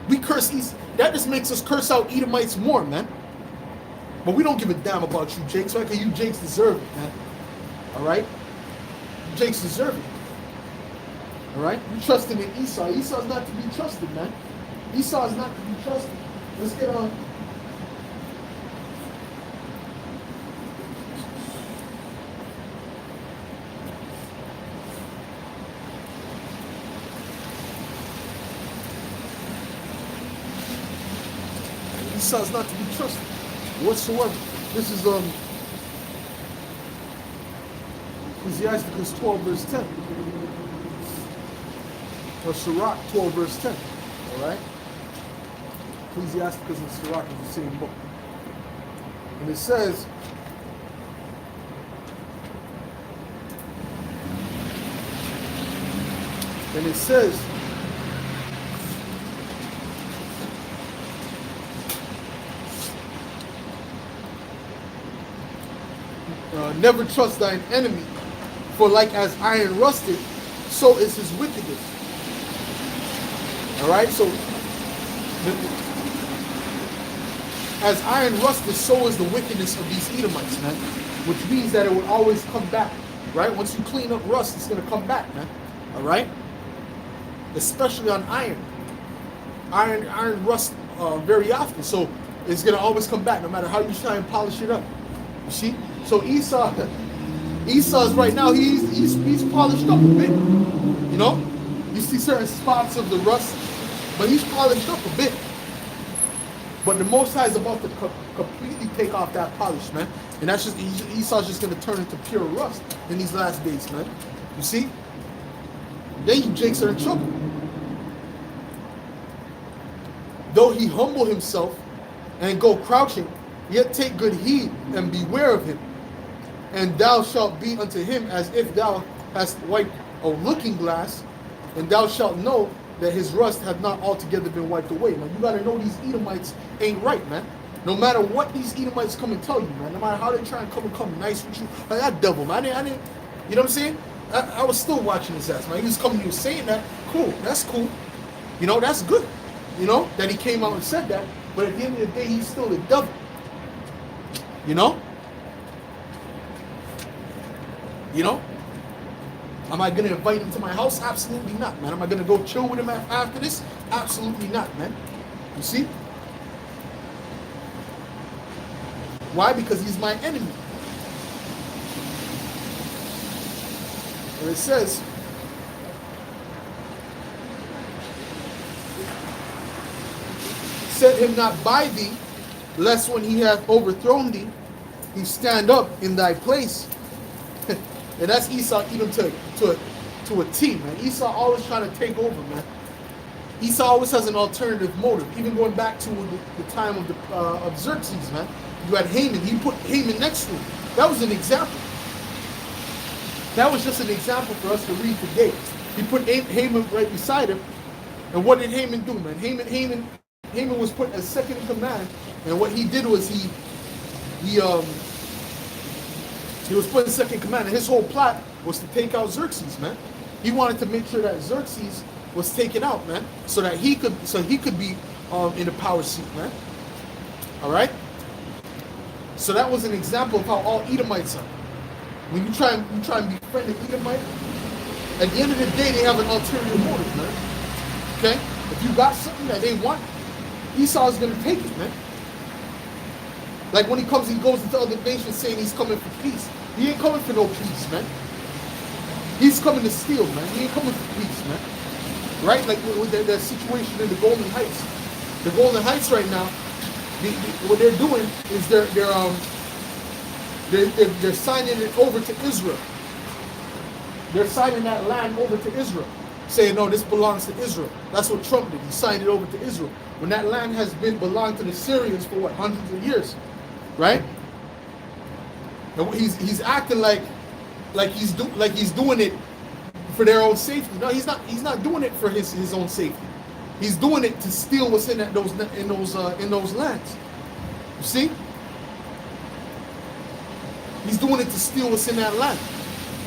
We curse Esau. That just makes us curse out Edomites more, man. But we don't give a damn about you Jakes, right? Because you Jakes deserve it, man. All right? You Jakes deserve it. All right? You trusting in Esau. Esau's not to be trusted, man. Esau is not to be trusted. Let's get on. Esau is not to be trusted whatsoever. This is Ecclesiasticus 12 verse 10. Or Sirach 12 verse 10. Alright? Ecclesiasticus and Sirach is the same book. And it says, never trust thine enemy, for like as iron rusted, so is his wickedness. Alright, so as iron rusted, so is the wickedness of these Edomites, man. Which means that it will always come back. Right? Once you clean up rust, it's going to come back, man. Alright? Especially on iron. Iron rust very often. So it's going to always come back, no matter how you try and polish it up. You see? So Esau's right now, he's polished up a bit. You know? You see certain spots of the rust, but he's polished up a bit. But the Most High is about to completely take off that polish, man. And that's just, Esau's just going to turn into pure rust in these last days, man. You see? Then you Jakes are in trouble. Though he humble himself and go crouching, yet take good heed and beware of him. And thou shalt be unto him as if thou hast wiped a looking glass, and thou shalt know that his rust hath not altogether been wiped away. Now, you got to know these Edomites ain't right, man. No matter what these Edomites come and tell you, man, no matter how they try and come nice with you, like that devil, man, I didn't, you know what I'm saying? I was still watching his ass, man. He was coming to you saying that, cool, that's cool. You know, that's good, you know, that he came out and said that, but at the end of the day, he's still the devil. You know? You know? Am I going to invite him to my house? Absolutely not, man. Am I going to go chill with him after this? Absolutely not, man. You see? Why? Because he's my enemy. And it says, set him not by thee, lest when he hath overthrown thee, he stand up in thy place. And that's Esau Edom to a T, man. Esau always trying to take over, man. Esau always has an alternative motive. Even going back to the time of Xerxes, man. You had Haman. He put Haman next to him. That was an example. That was just an example for us to read today. He put Haman right beside him. And what did Haman do, man? Haman was put as second in command. And what he did was he was put in second command. And his whole plot was to take out Xerxes, man. He wanted to make sure that Xerxes was taken out, man, so that he could be in the power seat, man. All right. So that was an example of how all Edomites are. When you try and befriend an Edomite, at the end of the day, they have an ulterior motive, man. Okay. If you got something that they want, Esau is gonna take it, man. Like when he goes into other nations saying he's coming for peace. He ain't coming for no peace, man. He's coming to steal, man. He ain't coming for peace, man. Right? Like with that situation in the Golden Heights. The Golden Heights right now, what they're doing is they're signing it over to Israel. They're signing that land over to Israel, saying, no, this belongs to Israel. That's what Trump did. He signed it over to Israel. When that land has belonged to the Syrians for what, hundreds of years, right? And he's acting like he's doing it for their own safety. No, he's not doing it for his own safety. He's doing it to steal what's in those lands. You see? He's doing it to steal what's in that land.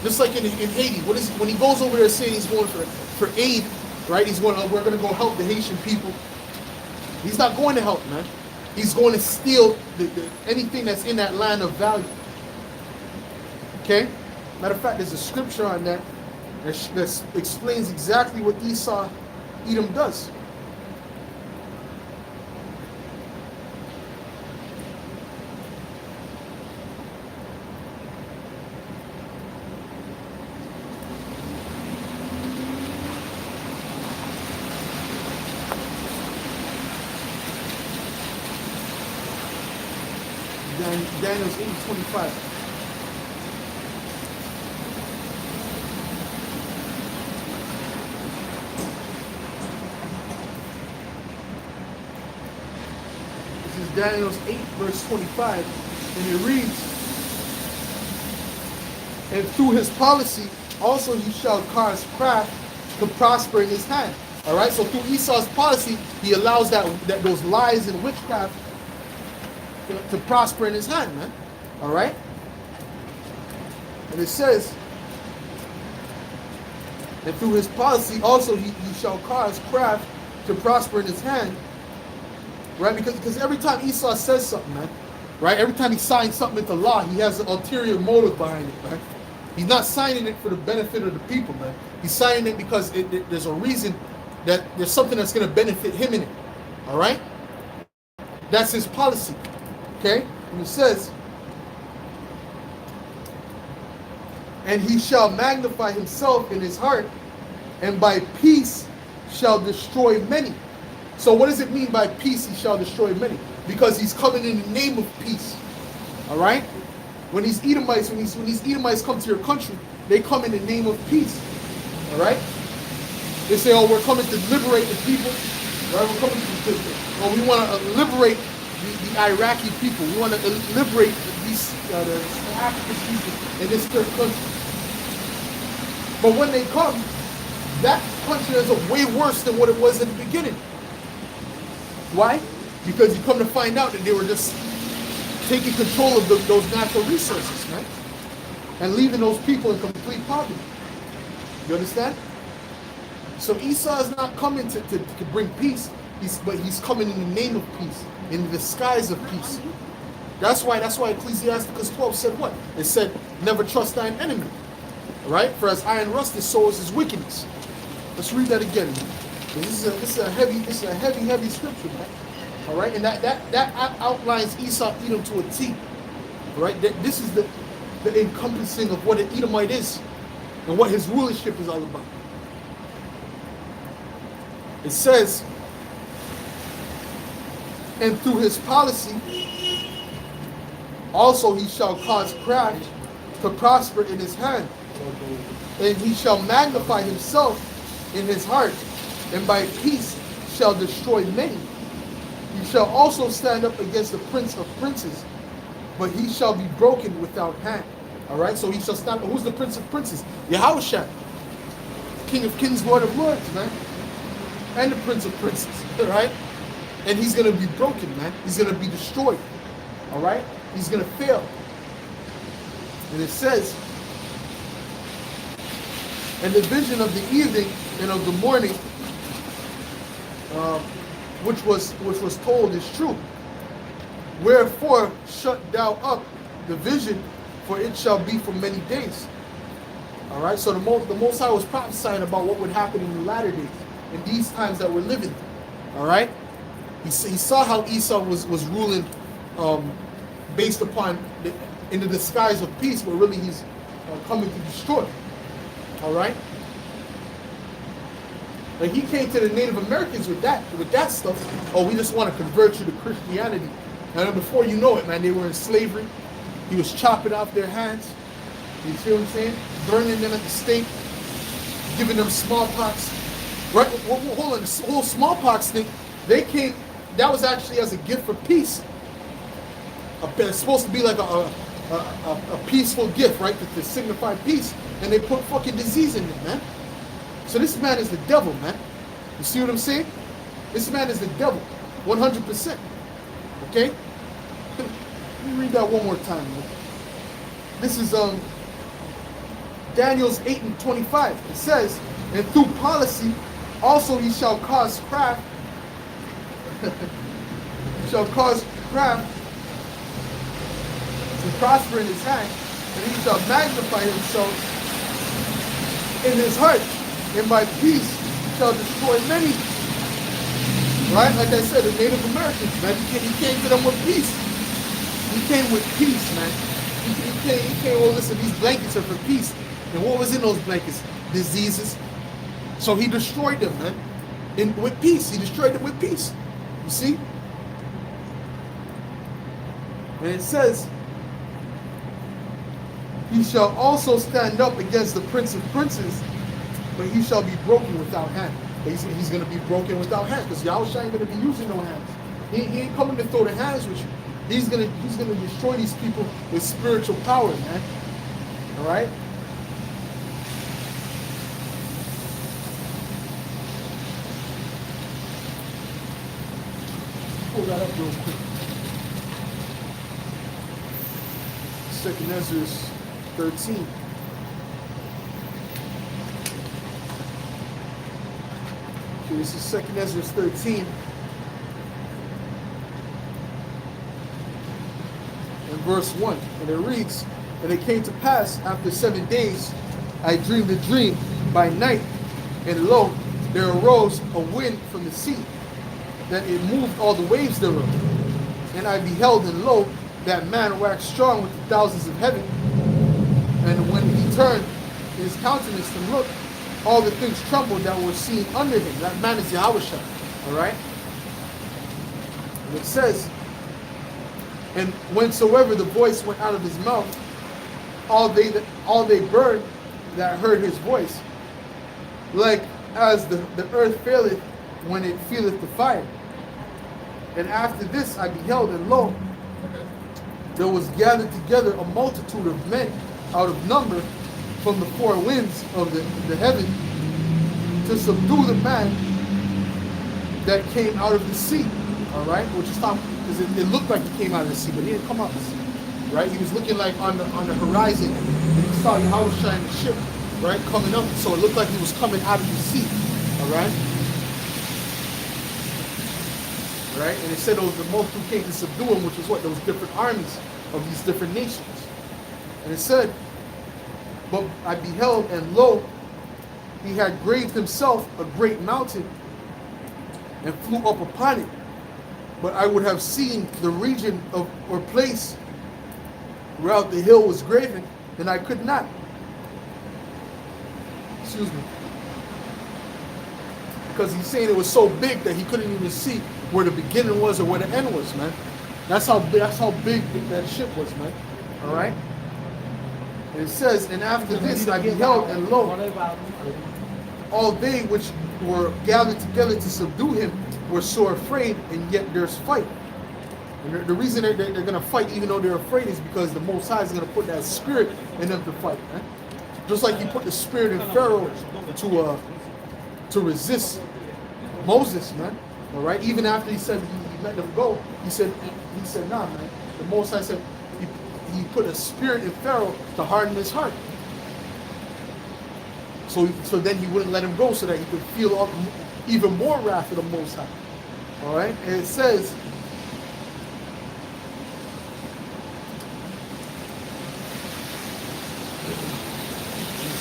Just like in Haiti, when he goes over there saying he's going for aid, right? He's going, we're going to go help the Haitian people. He's not going to help, man. He's going to steal anything that's in that land of value. Okay? Matter of fact, there's a scripture on that explains exactly what Edom does. Daniel's 8:25. Daniel's 8, verse 25, and it reads, and through his policy also he shall cause craft to prosper in his hand. All right, so through Esau's policy, he allows that those lies and witchcraft to prosper in his hand, man. All right, and it says, and through his policy also he shall cause craft to prosper in his hand. Right, because every time Esau says something, man, right, every time he signs something into law, he has an ulterior motive behind it, man. He's not signing it for the benefit of the people, man. He's signing it because there's a reason that there's something that's going to benefit him in it. All right, that's his policy. Okay, and it says, and he shall magnify himself in his heart, and by peace shall destroy many. So what does it mean by peace he shall destroy many? Because he's coming in the name of peace. All right? When these Edomites come to your country, they come in the name of peace. All right? They say, oh, we're coming to liberate the people. Right? We're coming we want to liberate the Iraqi people. We want to liberate the African people in this third country. But when they come, that country is way worse than what it was at the beginning. Why? Because you come to find out that they were just taking control of those natural resources, right? And leaving those people in complete poverty. You understand? So Esau is not coming to bring peace, but he's coming in the name of peace, in the disguise of peace. That's why Ecclesiasticus 12 said what? It said, never trust thine enemy. Right? For as iron rusteth, so is his wickedness. Let's read that again. This is a heavy scripture, man. All right, and that outlines Esau Edom to a T. All right, this is the encompassing of what an Edomite is and what his rulership is all about. It says, and through his policy Also he shall cause craft to prosper in his hand, and he shall magnify himself in his heart, and by peace shall destroy many. He shall also stand up against the prince of princes, but he shall be broken without hand. All right, so he shall stand. Who's the prince of princes? Yahushua, king of kings, lord of lords, man, and the prince of princes. All right, and he's gonna be broken, man. He's gonna be destroyed. All right, he's gonna fail. And it says, and the vision of the evening and of the morning, which was told, is true. Wherefore shut thou up the vision, for it shall be for many days. All right. So the Most High was prophesying about what would happen in the latter days, in these times that we're living. All right. He saw how Esau was ruling, based upon in the disguise of peace, but really he's coming to destroy. All right. Like he came to the Native Americans with that stuff. Oh, we just want to convert you to Christianity. And then before you know it, man, they were in slavery. He was chopping off their hands. You see what I'm saying? Burning them at the stake, giving them smallpox. Right? Hold on, this whole smallpox thing, they came. That was actually as a gift for peace. It's supposed to be like a peaceful gift, right? To signify peace. And they put fucking disease in it, man. So this man is the devil, man. You see what I'm saying? This man is the devil, 100%. Okay? Let me read that one more time, man. This is Daniel's 8:25. It says, and through policy, also he shall cause craft. He shall cause craft to prosper in his hand, and he shall magnify himself in his heart, and by peace shall destroy many. Right? Like I said, the Native Americans, man, he came to them with peace. He came with peace, man. He came, oh, listen, these blankets are for peace. And what was in those blankets? Diseases. So he destroyed them, man. With peace. He destroyed them with peace. You see? And it says, he shall also stand up against the prince of princes, but he shall be broken without hand. He's going to be broken without hands, because Yahushua ain't going to be using no hands. He ain't coming to throw the hands with you. He's gonna destroy these people with spiritual power, man. All right. Pull that up real quick. 2nd Ezra 13. Okay, this is 2nd Ezra 13. Verse 1, and it reads, and it came to pass after 7 days, I dreamed a dream by night, and lo, there arose a wind from the sea, that it moved all the waves thereof. And I beheld, and lo, that man waxed strong with the thousands of heaven. And when he turned his countenance and looked, all the things trembled that were seen under him. That man is Yahushua. All right. And it says, and whensoever the voice went out of his mouth, all they burned that heard his voice, like as the earth faileth when it feeleth the fire. And after this I beheld, and lo, there was gathered together a multitude of men out of number from the four winds of the heaven, to subdue the man that came out of the sea. All right, which is not, because it looked like he came out of the sea, but he didn't come out of the sea. Right, he was looking like on the horizon, and he saw Yahushua in the ship, right, coming up. So it looked like he was coming out of the sea. All right. Right, and it said those the multitude came to subdue him, which was what, those different armies of these different nations. And it said, but I beheld, and lo, he had graved himself a great mountain, and flew up upon it. But I would have seen the region of or place whereout the hill was graven, and I could not. Excuse me. Because he's saying it was so big that he couldn't even see where the beginning was or where the end was, man. That's how big that ship was, man. All right. And it says, and after this I beheld, and lo, all they which were gathered together to subdue him were sore afraid, and yet there's fight. And the reason they're going to fight, even though they're afraid, is because the Most High is going to put that spirit in them to fight, man. Just like he put the spirit in Pharaoh to resist Moses, man. All right. Even after he said he let them go, he said, nah, man. The Most High said he put a spirit in Pharaoh to harden his heart. So then he wouldn't let him go, so that he could feel even more wrath of the Most High. All right. And it says.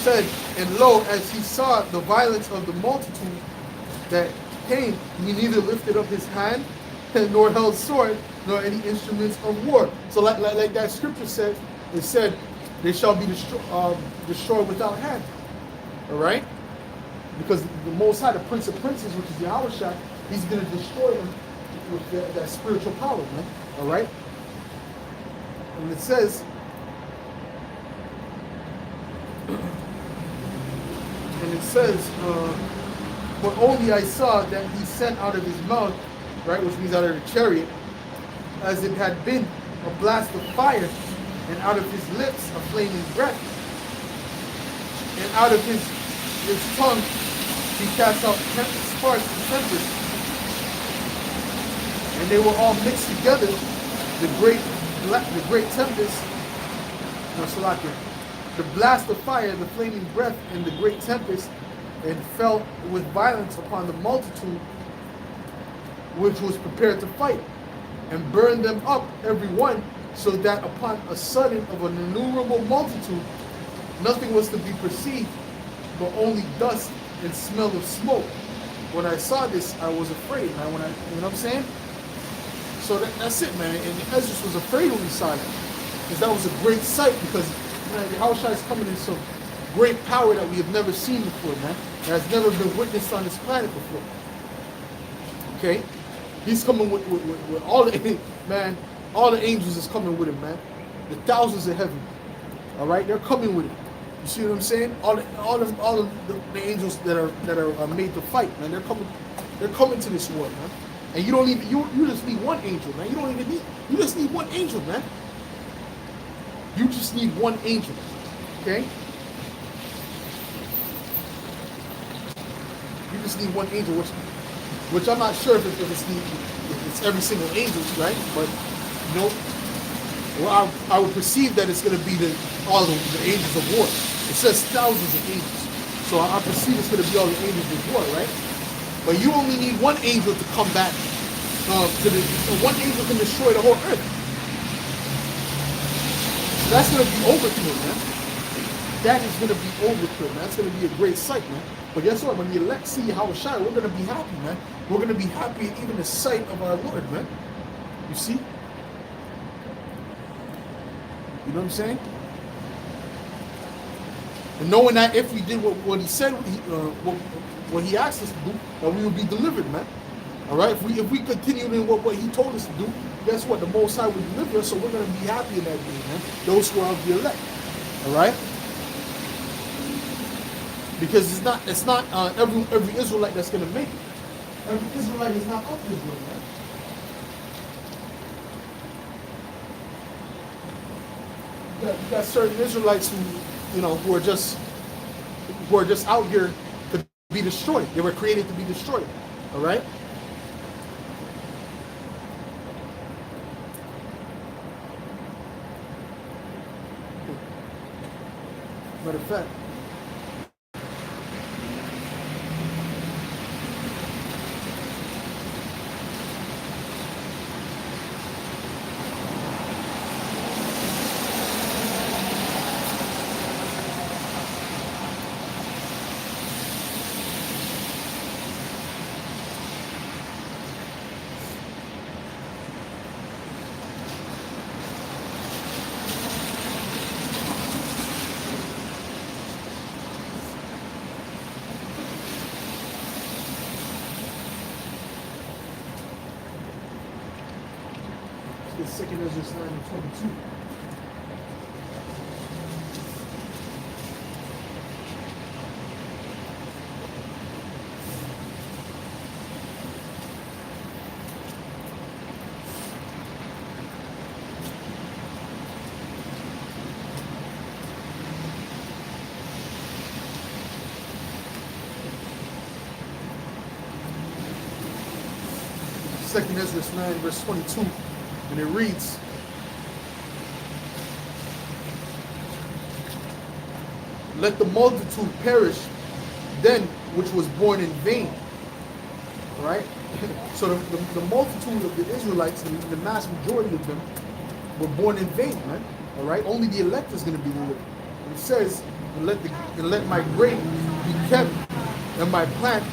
Said, and lo, as he saw the violence of the multitude that came, he neither lifted up his hand nor held sword nor any instruments of war. So like that scripture said, it said they shall be destroyed without hand. All right, because the Most High, the Prince of Princes, which is Yahushua, he's going to destroy them with that spiritual power, man. All right, and it says. And it says, but only I saw that he sent out of his mouth, right, which means out of the chariot, as it had been a blast of fire, and out of his lips a flaming breath. And out of his tongue he cast out sparks and tempest. And they were all mixed together, the great tempest, no, Salakia. The blast of fire, the flaming breath, and the great tempest, and fell with violence upon the multitude which was prepared to fight, and burned them up every one, so that upon a sudden of an innumerable multitude nothing was to be perceived, but only dust and smell of smoke. When I saw this, I was afraid, man. You know what I'm saying? So that's it, man. And Ezra was afraid when he saw that, because that was a great sight, because Yahushua is coming in some great power that we have never seen before, man. That has never been witnessed on this planet before. Okay? He's coming with all the, man, all the angels is coming with him, man. The thousands of heaven. All right? They're coming with him. You see what I'm saying? All of the angels that are made to fight, man. They're coming to this war, man. And you don't even, you just need one angel, man. You just need one angel, man. You just need one angel, okay? You just need one angel, which I'm not sure if it's every single angel, right? But you know, well, I would perceive that it's going to be all the angels of war. It says thousands of angels, so I perceive it's going to be all the angels of war, right? But you only need one angel to come back. One angel can destroy the whole earth. That's going to be overkill, man. That is going to be overkill, man. That's going to be a great sight, man. But guess what? When the elect see Yahushua, we're going to be happy, man. We're going to be happy at even the sight of our Lord, man. You see? You know what I'm saying? And knowing that if we did what he said, what he asked us to do, that we would be delivered, man. All right? If we continue in what he told us to do, guess what? The Most High will deliver us, so we're going to be happy in that day, man. Those who are of the elect. All right? Because it's not every Israelite that's going to make it. Every Israelite is not of Israel, man. You got certain Israelites who are just out here to be destroyed. They were created to be destroyed. All right? Matter of fact, is 2nd Ezra 9:22. Second Ezra 9, verse 22, and it reads, "Let the multitude perish, then which was born in vain." All right? So the multitude of the Israelites, the mass majority of them, were born in vain, man. All right? Only the elect is going to be delivered. And it says, and let my grape be kept, and my plant,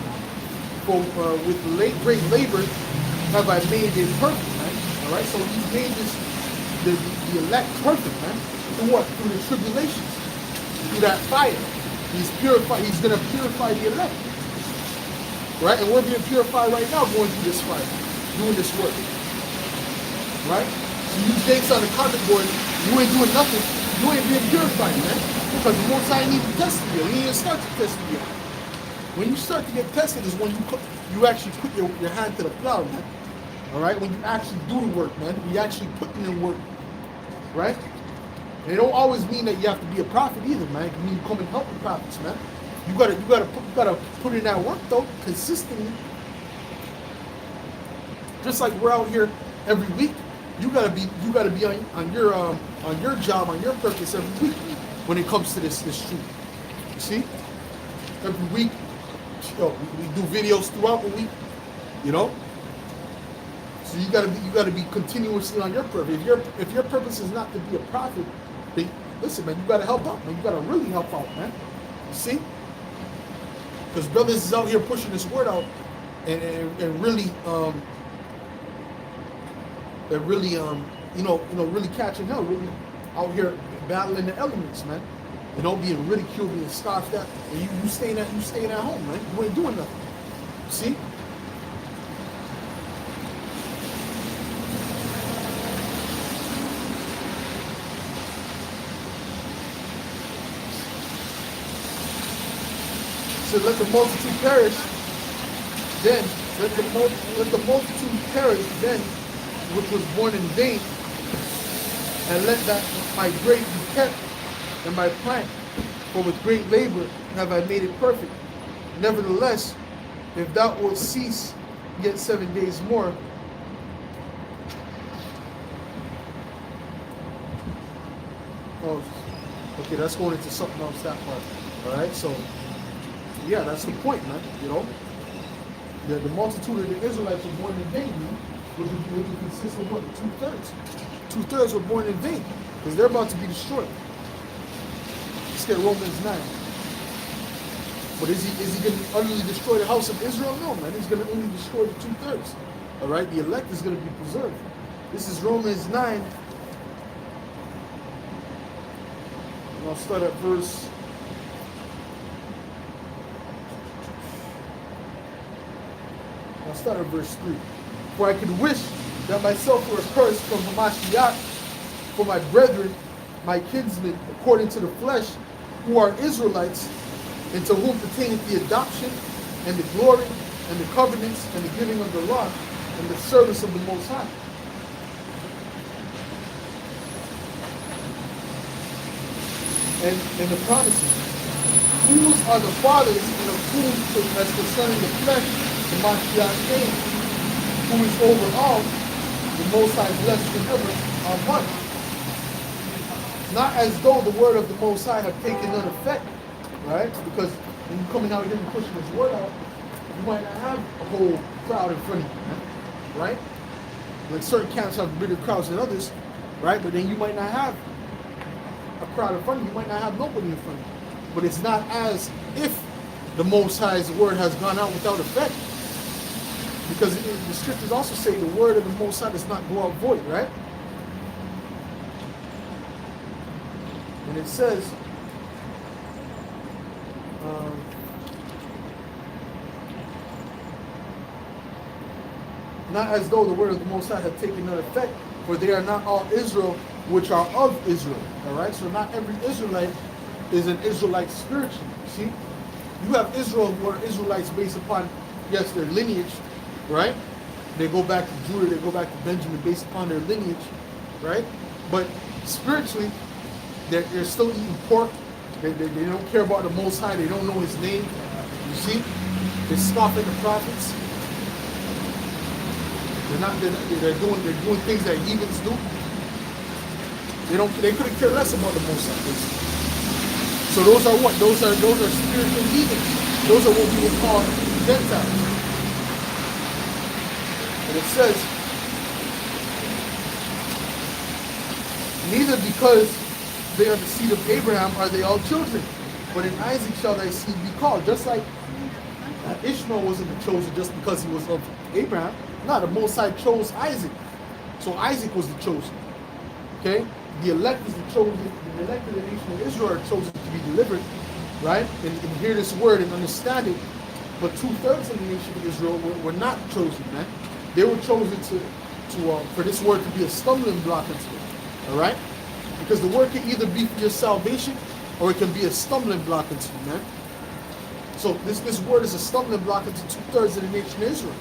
for with great labor have I made it perfect, man. All right, so He made the elect perfect, man. Through what? Through the tribulations, through that fire. He's purified. He's gonna purify the elect, right? And we're being purified right now, going through this fire, doing this work, right? So you jakes on the carpet board, you ain't doing nothing. You ain't being purified, man, because the Most High needs to test you. He ain't start to test you. When you start to get tested is when you actually put your hand to the plow, man. All right, when you actually do the work, man, you actually putting in work, right? And it don't always mean that you have to be a prophet either, man. It can mean you come and help the prophets, man. You gotta put in that work though, consistently. Just like we're out here every week, you gotta be on your job, on your purpose every week when it comes to this truth. You see, every week, we do videos throughout the week, you know. So you gotta be continuously on your purpose. If your purpose is not to be a prophet, then listen, man, you gotta help out, man. You gotta really help out, man. You see? Because brothers is out here pushing this word out and really really catching hell, really out here battling the elements, man. You know, being ridiculed, being scoffed at, and you staying at home, man. You ain't doing nothing. See? So let the multitude perish, then let the multitude perish then, which was born in vain, and let that my grape be kept, and my plant, for with great labor have I made it perfect. Nevertheless, if thou wilt cease yet 7 days more, oh, okay, that's going into something else, that part. All right, so yeah, that's the point, man. You know, the multitude of the Israelites were born in vain, man. Which would consist of what? 2/3. 2/3 were born in vain because they're about to be destroyed. Let's get Romans 9. But is he going to utterly destroy the house of Israel? No, man. He's going to only destroy the 2/3. All right, the elect is going to be preserved. This is Romans 9. And I'll start at verse. I'll start at verse 3. For I could wish that myself were accursed from Hamashiach, for my brethren, my kinsmen, according to the flesh, who are Israelites, and to whom pertaineth the adoption, and the glory, and the covenants, and the giving of the law, and the service of the Most High. And the promises. Whose are the fathers, and of whom, as concerning the flesh, the Mashiach came, who is over all, the Most High blessed forever, Amen. Not as though the word of the Most High have taken none effect, right? Because when you're coming out here and pushing this word out, you might not have a whole crowd in front of you, right? Like certain camps have bigger crowds than others, right? But then you might not have a crowd in front of you. You might not have nobody in front of you. But it's not as if the Most High's word has gone out without effect. Because the scriptures also say the word of the Most High does not go out void, right? And it says, not as though the word of the Most High had taken none effect, For they are not all Israel which are of Israel. All right, so not every Israelite is an Israelite spiritually. See, you have Israel who are Israelites based upon, yes, their lineage, right? They go back to Judah, they go back to Benjamin based upon their lineage, right? But spiritually, they're still eating pork. They don't care about the Most High. They don't know His name. You see, they scoff at the prophets. They're doing things that heathens do. They couldn't care less about the Most High. So those are what? Those are spiritual heathens. Those are what we would call Gentiles. And it says, neither because they are the seed of Abraham are they all children, but in Isaac shall thy seed be called. Just like Ishmael wasn't the chosen just because he was of Abraham. No, the Most High chose Isaac. So Isaac was the chosen. Okay? The elect is the chosen. The elect of the nation of Israel are chosen to be delivered. Right? And hear this word and understand it. But 2/3 of the nation of Israel were not chosen, man. They were chosen for this word to be a stumbling block unto them. Alright? Because the word can either be for your salvation or it can be a stumbling block unto you, man. So this word is a stumbling block into 2/3 of the nation of Israel.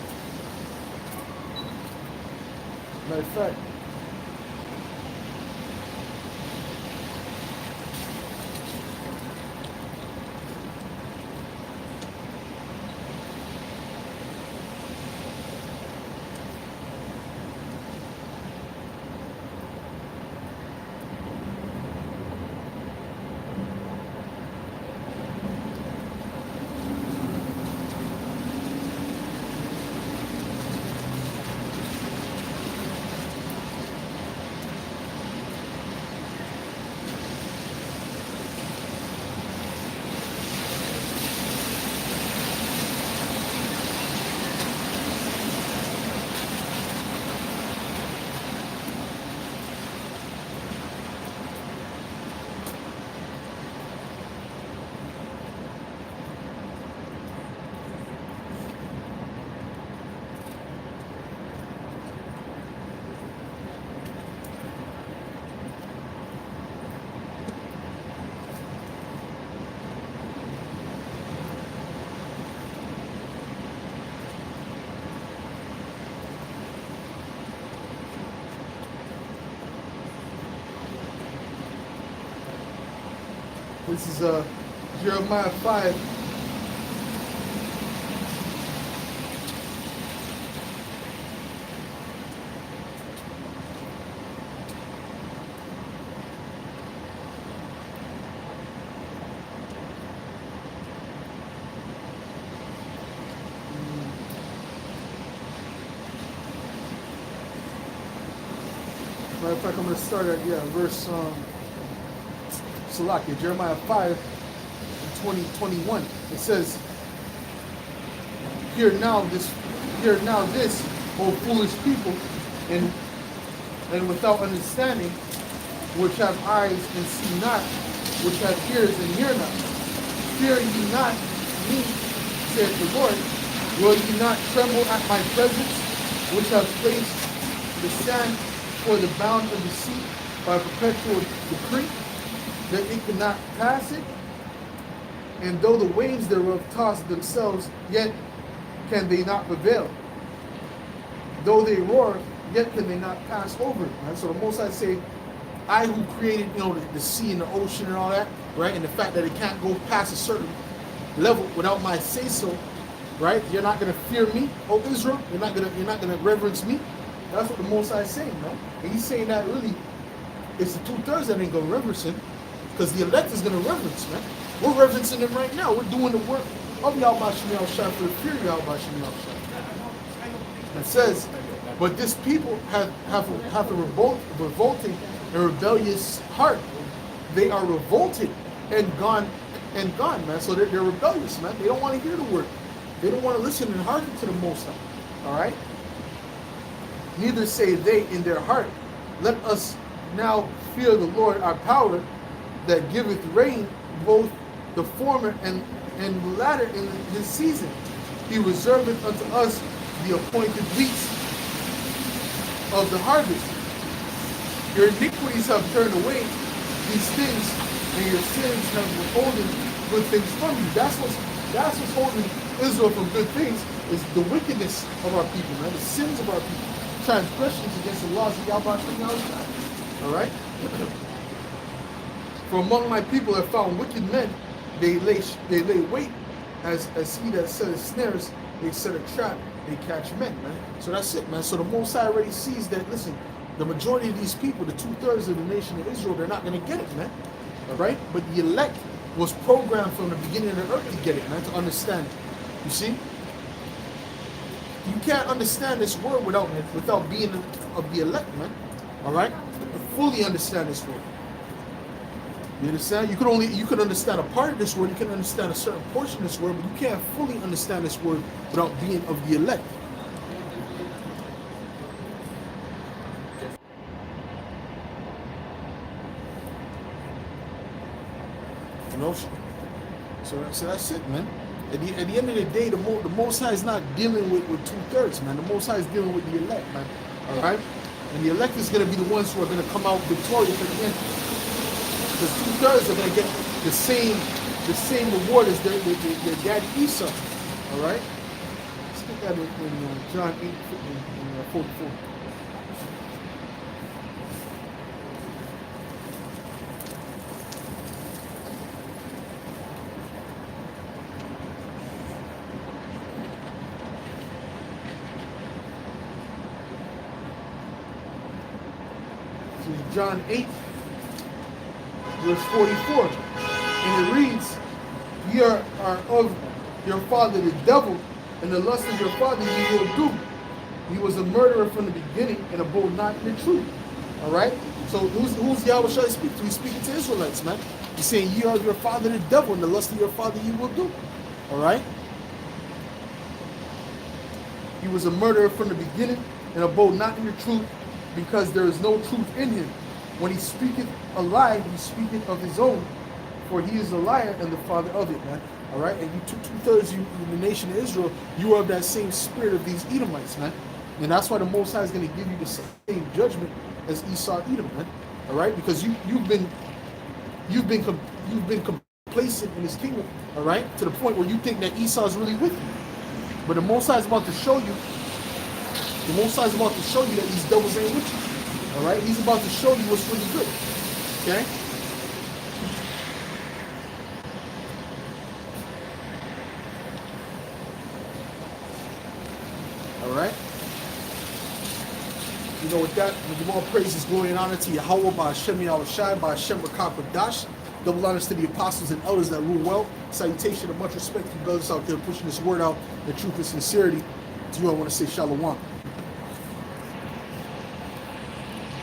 Matter of fact, this is Jeremiah 5. Matter of fact, I'm going to start at verse Salakia, Jeremiah 5, 20-21. It says, Hear now this, O foolish people, and without understanding, which have eyes and see not, which have ears and hear not. Fear ye not me, saith the Lord. Will ye not tremble at my presence, which have placed the sand for the bound of the sea by perpetual decree, that it cannot pass it? And though the waves thereof toss themselves, yet can they not prevail. Though they roar, yet can they not pass over it. Right? So the Most High say, I who created, the sea and the ocean and all that, right? And the fact that it can't go past a certain level without my say so, right? You're not gonna fear me, O Israel. You're not gonna reverence me. That's what the Most High is saying, man. And he's saying that really, it's the 2/3 that ain't gonna reverence him, because the elect is gonna reverence, man. We're reverencing him right now. We're doing the work of Yahweh Shem Shai for the fear of Yahweh Shem Shai. It says, but this people have a revolting and rebellious heart. They are revolted and gone, man. So they're rebellious, man. They don't want to hear the word. They don't want to listen and hearken to the Most High. All right. Neither say they in their heart, let us now fear the Lord our power, that giveth rain both the former and the latter in his season. He reserveth unto us the appointed weeks of the harvest. Your iniquities have turned away these things, and your sins have withholden good things from you. That's what's holding Israel from good things, is the wickedness of our people, man, the sins of our people, transgressions against the laws of Yahweh. All right? For among my people I found wicked men, they lay wait, as he that setteth snares, they set a trap, they catch men, man. So that's it, man. So the Most High already sees that, listen, the majority of these people, the 2/3 of the nation of Israel, they're not going to get it, man. All right? But the elect was programmed from the beginning of the earth to get it, man, to understand it. You see? You can't understand this word without being of the elect, man. All right? To fully understand this word. You understand? You could understand a part of this word, you can understand a certain portion of this word, but you can't fully understand this word without being of the elect. You know? So that's it, man. At the end of the day, the Most High is not dealing with 2/3, man. The Most High is dealing with the elect, man. All right? And the elect is going to be the ones who are going to come out victorious at the end. Because 2/3 are going to get the same reward as their daddy Esau. All right? Let's get that in John 8:44. John 8, verse 44. And it reads, ye are of your father the devil, and the lust of your father ye will do. He was a murderer from the beginning and abode not in the truth. All right? So who's Yahweh shall I speak to? He's speaking to Israelites, man. He's saying, ye are of your father the devil, and the lust of your father ye will do. All right? He was a murderer from the beginning and abode not in the truth, because there is no truth in him. When he speaketh a lie, he speaketh of his own, for he is a liar and the father of it, man. All right? And you 2/3 you in the nation of Israel, you are of that same spirit of these Edomites, man. And that's why the Most High is going to give you the same judgment as Esau Edom, man. All right? Because you've been complacent in his kingdom, all right? To the point where you think that Esau is really with you. But the Most High is about to show you. The Most High is about to show you that these devils ain't with you. All right? He's about to show you what's really good. Okay? All right? You know, with that, we give all praises, glory, and honor to Yahweh, by Hashem Yahushai, by Hashem Rakah Kodash. Double honors to the apostles and elders that rule well. Salutation and much respect to brothers out there pushing this word out in truth and sincerity. To you, I want to say shalom.